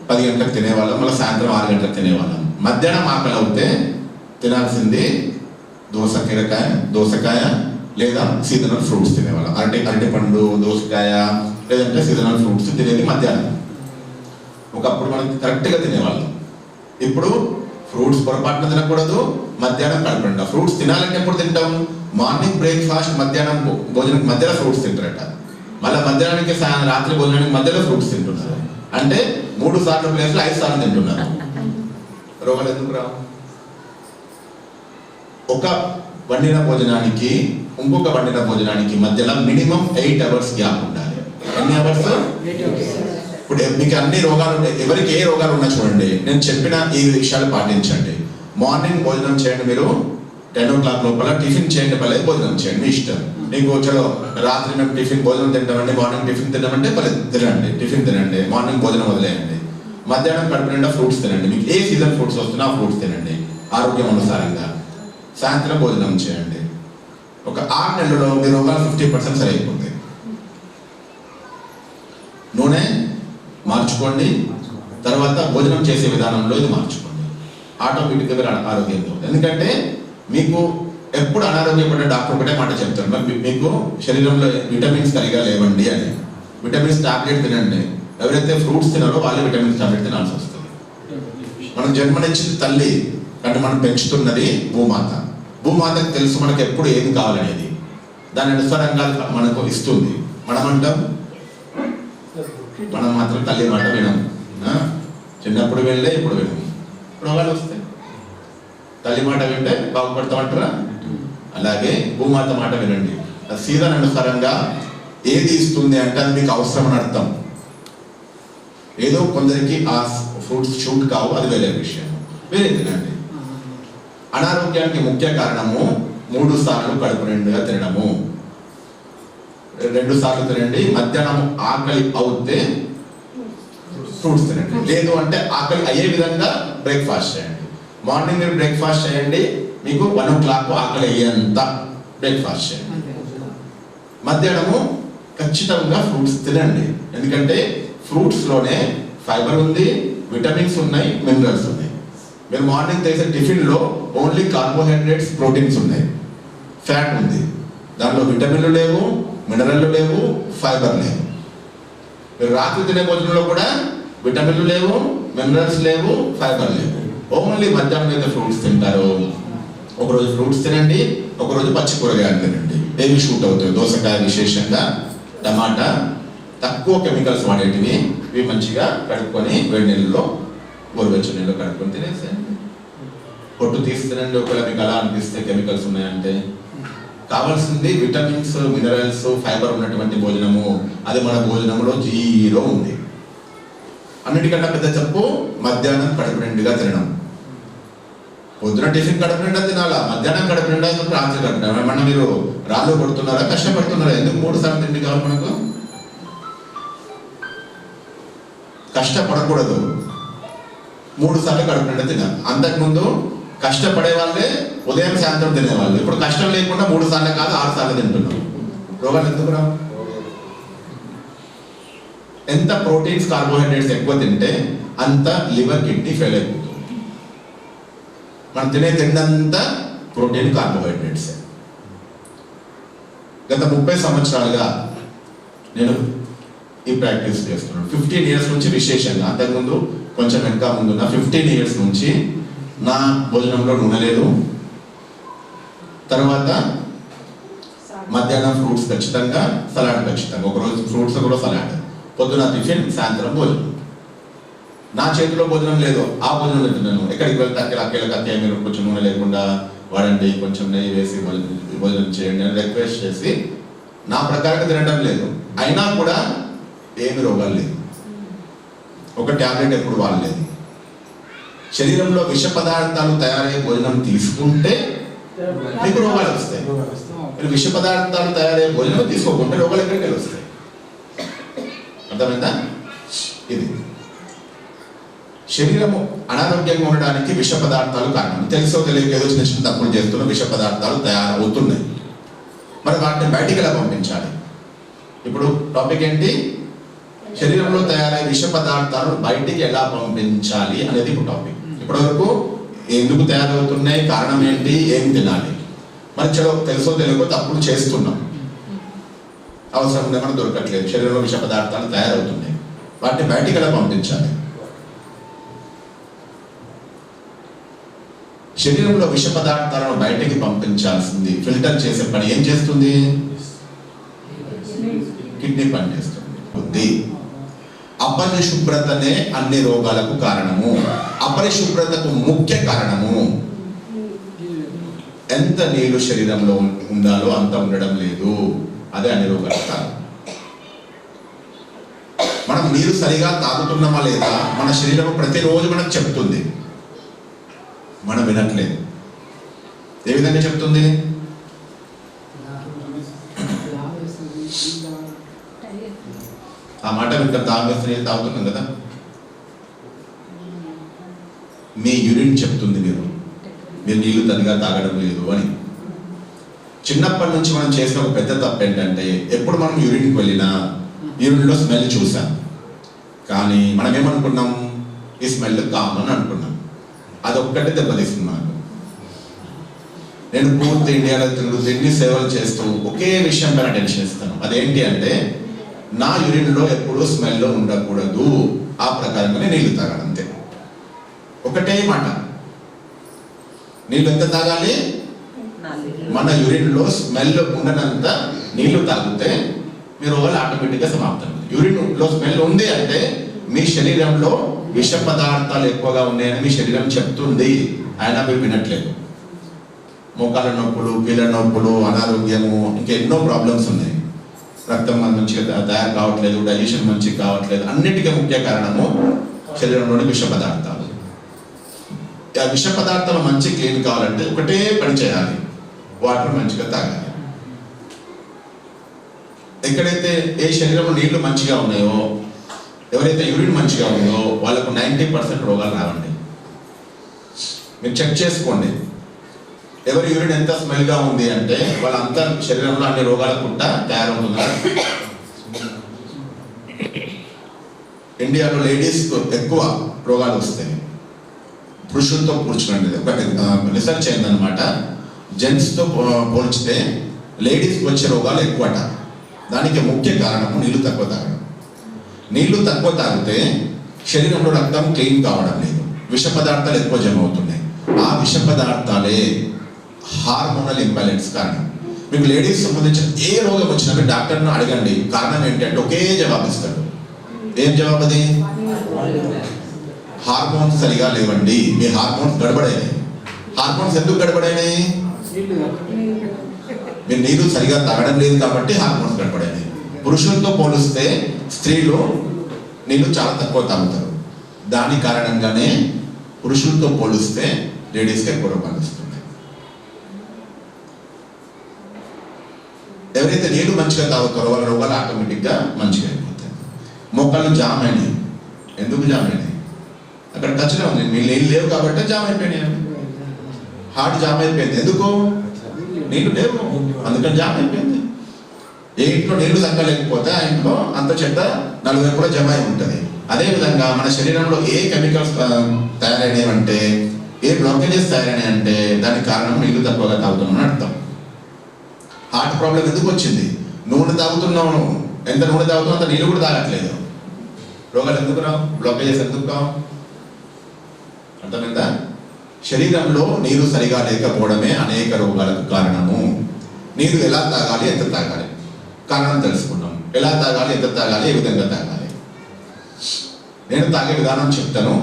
S1: 10 గంటలకు తినేవాళ్ళం, మళ్ళీ సాయంత్రం 6 గంటలకు తినేవాళ్ళం. మధ్యాహ్నం ఆకలి అవుతే తినాల్సింది దోసకాయ లేదా సీజనల్ ఫ్రూట్స్ తినేవాళ్ళం. అరటి పండు, దోసకాయ లేదంటే సీజనల్ ఫ్రూట్స్ తినేది మధ్యాహ్నం. ఒకప్పుడు మనం కరెక్ట్గా తినేవాళ్ళం. ఇప్పుడు ఫ్రూట్స్ పొరపాటున తినకూడదు, మధ్యాహ్నం కడపండి. ఫ్రూట్స్ తినాలంటే ఎప్పుడు తింటాం? మార్నింగ్ బ్రేక్ఫాస్ట్, మధ్యాహ్నం భోజనానికి మధ్యలో ఫ్రూట్స్ తింటారట. మళ్ళీ మధ్యాహ్నానికి రాత్రి భోజనానికి మధ్యలో ఫ్రూట్స్ తింటున్నారు. అంటే 3 సార్లు ప్లేస్లో 5 సార్లు తింటున్నారు. రోగాలు ఎందుకు రావు? ఒక వండిన భోజనానికి ఇంకొక వండిన భోజనానికి మధ్యలో మినిమం 8 hours గ్యాప్ ఉండాలి. ఎన్ని అవర్స్? ఇప్పుడు మీకు అన్ని రోగాలు ఉంటాయి. ఎవరికి ఏ రోగాలు ఉన్నా చూడండి, నేను చెప్పిన ఈ విషయాలు పాటించండి. మార్నింగ్ భోజనం చేయండి. మీరు 10 o'clock లోపల టిఫిన్ చేయండి, పర్లేదు భోజనం చేయండి, మీ ఇష్టం. మీకు చలో రాత్రి మేము టిఫిన్ భోజనం తింటామండి, మార్నింగ్ టిఫిన్ తింటామంటే పర్లేదు తినండి, టిఫిన్ తినండి, మార్నింగ్ భోజనం వదిలేయండి. మధ్యాహ్నం కడుపు నిండా ఫ్రూట్స్ తినండి. మీకు ఏ సీజన్ ఫ్రూట్స్ వస్తున్నా ఆ ఫ్రూట్స్ తినండి ఆరోగ్యం అనుసారంగా. సాయంత్రం భోజనం చేయండి. ఒక 6 నెలల్లో మీ రోగాలు 50% సరైపోతుంది. నూనె మార్చుకోండి, తర్వాత భోజనం చేసే విధానంలో ఇది మార్చుకోండి. ఆటోమేటిక్గా ఆరోగ్యంతో. ఎందుకంటే మీకు ఎప్పుడు అనారోగ్యపడ్డ డాక్టర్ ఒకటే మాట చెప్తారు, మీకు శరీరంలో విటమిన్స్ సరిగా లేవండి అని. విటమిన్స్ టాబ్లెట్ తినండి. ఎవరైతే ఫ్రూట్స్ తినారో వాళ్ళే విటమిన్స్ టాబ్లెట్ తినాల్సి వస్తుంది. మనం జన్మనిచ్చింది తల్లి అంటే మనం పెంచుతున్నది భూమాత. భూమాతకు తెలుసు మనకు ఎప్పుడు ఏది కావాలనేది. దాని అనుసారంగా మనకు ఇస్తుంది. మనం మాత్రం తల్లి మాట వినము. చిన్నప్పుడు వెళ్ళే ఇప్పుడు వినము. రోగాలు వస్తాయి. తల్లి మాట వింటే బాగుపడతామంటారా? అలాగే భూమాత మాట వినండి. సీజన్ అనుసారంగా ఏది ఇస్తుంది అంటే అది మీకు అవసరం అని అర్థం. ఏదో కొందరికి ఆ ఫ్రూట్స్ షూట్ కావు, అది వేరే విషయం. వేరే తినండి. అనారోగ్యానికి ముఖ్య కారణము 3 సార్లు కడుపు నిండుగా తినడము. 2 సార్లు తినండి. మధ్యాహ్నం ఆకలి అవుతే ఫ్రూట్స్ తినండి. లేదు అంటే ఆకలి అయ్యే విధంగా బ్రేక్ఫాస్ట్ చేయండి. మార్నింగ్ మీరు బ్రేక్ఫాస్ట్ చేయండి, మీకు 1 o'clock ఆకలి అయ్యేంత బ్రేక్ఫాస్ట్ చేయండి. మధ్యాహ్నము ఖచ్చితంగా ఫ్రూట్స్ తినండి. ఎందుకంటే ఫ్రూట్స్లోనే ఫైబర్ ఉంది, విటమిన్స్ ఉన్నాయి, మినరల్స్ ఉన్నాయి. మీరు మార్నింగ్ చేసే టిఫిన్లో ఓన్లీ కార్బోహైడ్రేట్స్, ప్రోటీన్స్ ఉన్నాయి, ఫ్యాట్ ఉంది. దానిలో విటమిన్లు లేవు, మినరల్లు లేవు, ఫైబర్ లేవు. మీరు రాత్రి తినే భోజనంలో కూడా విటమిన్లు లేవు, మినరల్స్ లేవు, ఫైబర్ లేవు. ఓన్లీ మధ్యాహ్నం అయితే ఫ్రూట్స్ తింటారు. ఒకరోజు ఫ్రూట్స్ తినండి, ఒకరోజు పచ్చి కూరగాయలు తినండి. ఏవి షూట్ అవుతాయి? దోసకాయ, విశేషంగా టమాటా, తక్కువ కెమికల్స్ వాడేటివి. ఇవి మంచిగా కడుక్కొని వేడి నీళ్ళలో, గోరువెచ్చని నీళ్ళు కడుక్కొని తినేసేయండి. పొట్టు తీస్తానండి. ఒకవేళ మీకు అలా అనిపిస్తే కెమికల్స్ ఉన్నాయంటే. కావాల్సింది విటమిన్స్, మినరల్స్, ఫైబర్ ఉన్నటువంటి భోజనము. అది మన భోజనంలో 0 ఉంది. అన్నిటికన్నా పెద్ద తప్పు మధ్యాహ్నం కడుపు నిండుగా తినడం. పొద్దున టిఫిన్ కడుపు నిండా తినాలా, మధ్యాహ్నం కడుపు నిండా, రాత్రి కడుపు నిండా. ఏమన్నా మీరు రాళ్ళు కొడుతున్నారా, కష్టపడుతున్నారా? ఎందుకు 3 సార్లు తిండి కావాలి మనకు? కష్టపడకూడదు, 3 సార్లు కడుపు నిండా తినాలి. అంతకుముందు కష్టపడే వాళ్ళే ఉదయం సాయంత్రం తినేవాళ్ళు. ఇప్పుడు కష్టం లేకుండా 3 సార్లు కాదు 6 సార్లు తింటున్నాం. రోగాలు ఎందుకు రావు? ఎంత ప్రోటీన్స్ కార్బోహైడ్రేట్స్ ఎక్కువ తింటే అంత లివర్ కిడ్నీ ఫెయిల్ అయిపోతుంది. మనం తినే తిండంతా ప్రోటీన్ కార్బోహైడ్రేట్స్. గత 30 సంవత్సరాలుగా నేను ఈ ప్రాక్టీస్ చేస్తున్నాను. 15 ఇయర్స్ నుంచి విశేషంగా, అంతకుముందు కొంచెం వెనక ముందున్న 15 ఇయర్స్ నుంచి నా భోజనంలో నూనె లేదు. తర్వాత మధ్యాహ్నం ఫ్రూట్స్ ఖచ్చితంగా, సలాడ్ ఖచ్చితంగా. ఒకరోజు ఫ్రూట్స్ కూడా సలాడ్, పొద్దున టిఫిన్, సాయంత్రం భోజనం. నా చేతిలో భోజనం లేదు, ఆ భోజనం తింటున్నాను. ఎక్కడికి వెళ్తే అక్కడికి మీరు కొంచెం నూనె లేకుండా వాడండి, కొంచెం నెయ్యి వేసి భోజనం చేయండి అని రిక్వెస్ట్ చేసి నా ప్రకారంగా తినడం లేదు. అయినా కూడా ఏమి రోగాలు లేదు. ఒక ట్యాబ్లెట్ ఎప్పుడు వాడలేదు. శరీరంలో విష పదార్థాలు తయారయ్యే భోజనం తీసుకుంటే మీకు రోగాలు వస్తాయి. మీరు విష పదార్థాలు తయారయ్యే భోజనం తీసుకోకుంటే రోగాలు ఎక్కడికి వస్తాయి. అర్థమైందా? ఇది శరీరము అనారోగ్యంగా ఉండడానికి విష పదార్థాలు కారణం. తెలుసో తెలియక ఏదో చిన్న చిన్న తప్పులు చేస్తున్న విష పదార్థాలు తయారవుతున్నాయి. మరి వాటిని బయటికి ఎలా పంపించాలి? ఇప్పుడు టాపిక్ ఏంటి? శరీరంలో తయారయ్యే విష పదార్థాలు బయటికి ఎలా పంపించాలి అనేది ఇప్పుడు టాపిక్. ఇప్పటివరకు ఎందుకు తయారవుతున్నాయి, కారణం ఏంటి, ఏం తినాలి. మరి తెలుసో తెలియకో తప్పులు చేస్తున్నాం, అవసరం ఉందేమో దొరకట్లేదు. శరీరంలో విష పదార్థాలు తయారవుతున్నాయి, వాటిని బయటికి ఎలా పంపించాలి? శరీరంలో విష పదార్థాలను బయటికి పంపించాల్సింది ఫిల్టర్ చేసే పని ఏం చేస్తుంది? కిడ్నీ పని చేస్తుంది. అపరిశుభ్రతనే అన్ని రోగాలకు కారణము. అపరిశుభ్రతకు ముఖ్య కారణము ఎంత నీళ్లు శరీరంలో ఉండాలో అంత ఉండడం లేదు. అదే అన్ని రోగాలకు కారణం. మనం నీరు సరిగా తాగుతున్నామా లేదా మన శరీరం ప్రతిరోజు మనకు చెప్తుంది, మనం వినట్లేదు. ఏ విధంగా చెప్తుంది? ఆ మాట వింటాం, తాగేస్తే తాగుతున్నాం కదా. మీ యూరిన్ చెప్తుంది మీరు నీళ్లు తదిగా తాగడం లేదు అని. చిన్నప్పటి నుంచి మనం చేసిన ఒక పెద్ద తప్పు ఏంటంటే, ఎప్పుడు మనం యూరిన్కి వెళ్ళినా యూరిన్లో స్మెల్ చూసాం, కానీ మనం ఏమనుకున్నాం? ఈ స్మెల్ కామన్ అనుకున్నాం. అదొక్కటే దెబ్బతీస్తుంది మనకు. నేను పూర్తి ఇండియాలో తిరుగుతూ ఎన్ని సేవలు చేస్తూ ఒకే విషయం పైన అటెన్షన్ ఇస్తాను. అదేంటి అంటే, నా యూరిన్లో ఎప్పుడూ స్మెల్ ఉండకూడదు, ఆ ప్రకారంగానే నీళ్లు తాగాలి. అంతే, ఒకటే మాట. నీళ్ళు ఎంత తాగాలి? మన యూరిన్లో స్మెల్ ఉండనంత నీళ్లు తాగితే మీ రోగాలు ఆటోమేటిక్గా సమాప్తం. యూరిన్లో స్మెల్ ఉంది అంటే మీ శరీరంలో విష పదార్థాలు ఎక్కువగా ఉన్నాయని మీ శరీరం చెప్తుంది, అయినా మీరు వినట్లేదు. మోకాళ్ళ నొప్పులు, కీళ్ళ నొప్పులు, అనారోగ్యము, ఇంకా ఎన్నో ప్రాబ్లమ్స్ ఉన్నాయి. రక్తం మంచిగా తయారు కావట్లేదు, డైజెషన్ మంచిగా కావట్లేదు. అన్నిటికీ ముఖ్య కారణము శరీరంలోని విష పదార్థాలు. ఆ విష పదార్థాలు మంచి క్లీన్ కావాలంటే ఒకటే పని చేయాలి, వాటర్ మంచిగా తాగాలి. ఎక్కడైతే ఏ శరీరంలో నీళ్లు మంచిగా ఉన్నాయో, ఎవరైతే యూరిన్ మంచిగా ఉందో వాళ్ళకు 90% రోగాలు రావండి. మీరు చెక్ చేసుకోండి, ఎవరి యూరిన్ ఎంత స్మెల్గా ఉంది అంటే వాళ్ళంతా శరీరంలో అన్ని రోగాల పుట్ట తయారవుతున్నారు. ఇండియాలో లేడీస్ ఎక్కువ రోగాలు వస్తాయి, పురుషులతో కూర్చున్నది. ఒక రీసెర్చ్ అయిందనమాట. జెంట్స్తో పోల్చితే లేడీస్కి వచ్చే రోగాలు ఎక్కువట. దానికి ముఖ్య కారణము నీళ్లు తక్కువ తాగడం. నీళ్లు తక్కువ తాగితే శరీరంలో రక్తం క్లీన్ కావడం లేదు, విష పదార్థాలు ఎక్కువ జమ అవుతున్నాయి. ఆ విష పదార్థాలే హార్మోనల్ ఇంబ్యాలెన్స్ కారణం. మీకు లేడీస్ సంబంధించిన ఏ రోగం వచ్చినా మీరు డాక్టర్ను అడగండి, కారణం ఏంటంటే ఒకే జవాబు ఇస్తాడు. ఏం జవాబు అది? హార్మోన్స్ సరిగా లేవండి, మీ హార్మోన్స్ గడబడైనాయి. హార్మోన్స్ ఎందుకు గడబడైనాయి? మీరు నీరు సరిగా తాగడం లేదు కాబట్టి హార్మోన్స్ గడబడైనాయి. పురుషులతో పోలిస్తే స్త్రీలు నీళ్లు చాలా తక్కువ తాగుతారు. దాని కారణంగానే పురుషులతో పోలిస్తే లేడీస్కి ఎక్కువ రోగాలు వస్తున్నాయి. ఎవరైతే నీళ్లు మంచిగా తాగుతారో వాళ్ళ రోగాలు ఆటోమేటిక్గా మంచిగా అయిపోతాయి. మొక్కలు జామ్ అయినాయి. ఎందుకు జామ్ అయినాయి? అక్కడ టచ్లో ఉంది, మీ నీళ్ళు లేవు కాబట్టి జామ్ అయిపోయినాయి. హార్ట్ జామ్ అయిపోయింది. ఎందుకు? నీళ్లు లేవు, అందుకని జామ్ అయిపోయింది. ఏ ఇంట్లో నీళ్లు తగ్గలేకపోతే ఆ ఇంట్లో అంత చెత్త నలువైపులా జమ అయి ఉంటుంది. అదేవిధంగా మన శరీరంలో ఏ కెమికల్స్ తయారైనవంటే, ఏ బ్లాకేజెస్ తయారైనాయంటే దానికి కారణం నీళ్లు తక్కువగా తాగుతున్నామని అర్థం. హార్ట్ ప్రాబ్లం ఎందుకు వచ్చింది? నూనె తాగుతున్నావు, ఎంత నూనె తాగుతున్నావు అంత నీళ్ళు కూడా తాగట్లేదు. రోగాలు ఎందుకు రావు? బ్లాకేజెస్ ఎందుకు రావు? అర్థమైందా? శరీరంలో నీరు సరిగా లేకపోవడమే అనేక రోగాలకు కారణము. నీరు ఎలా తాగాలి, ఎంత తాగాలి, కారణం తెలుసుకున్నాం. ఎలా తాగాలి, ఎంత తాగాలి, ఏ విధంగా తాగాలి. నేను తాగే విధానం చెప్తాను,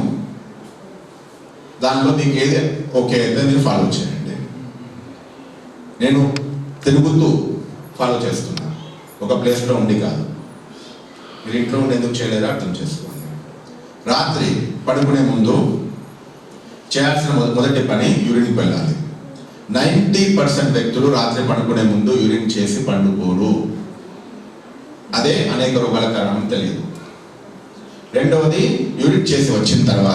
S1: దానిలో మీకు ఏది ఓకే అయితే మీరు ఫాలో చేయండి. నేను తిరుగుతూ ఫాలో చేస్తున్నా, ఒక ప్లేస్లో ఉండి కాదు. మీరు ఇంట్లో ఉండి ఎందుకు చేయలేదో అర్థం చేసుకోండి. రాత్రి పడుకునే ముందు చేయాల్సిన మొదటి పని యూరిన్కి వెళ్ళాలి. 90% వ్యక్తులు రాత్రి పడుకునే ముందు యూరిన్ చేసి పండుకోరు. అదే అనేక రోగాల కారణం తెలియదు. రెండవది, యూరిన్ చేసి వచ్చిన తర్వాత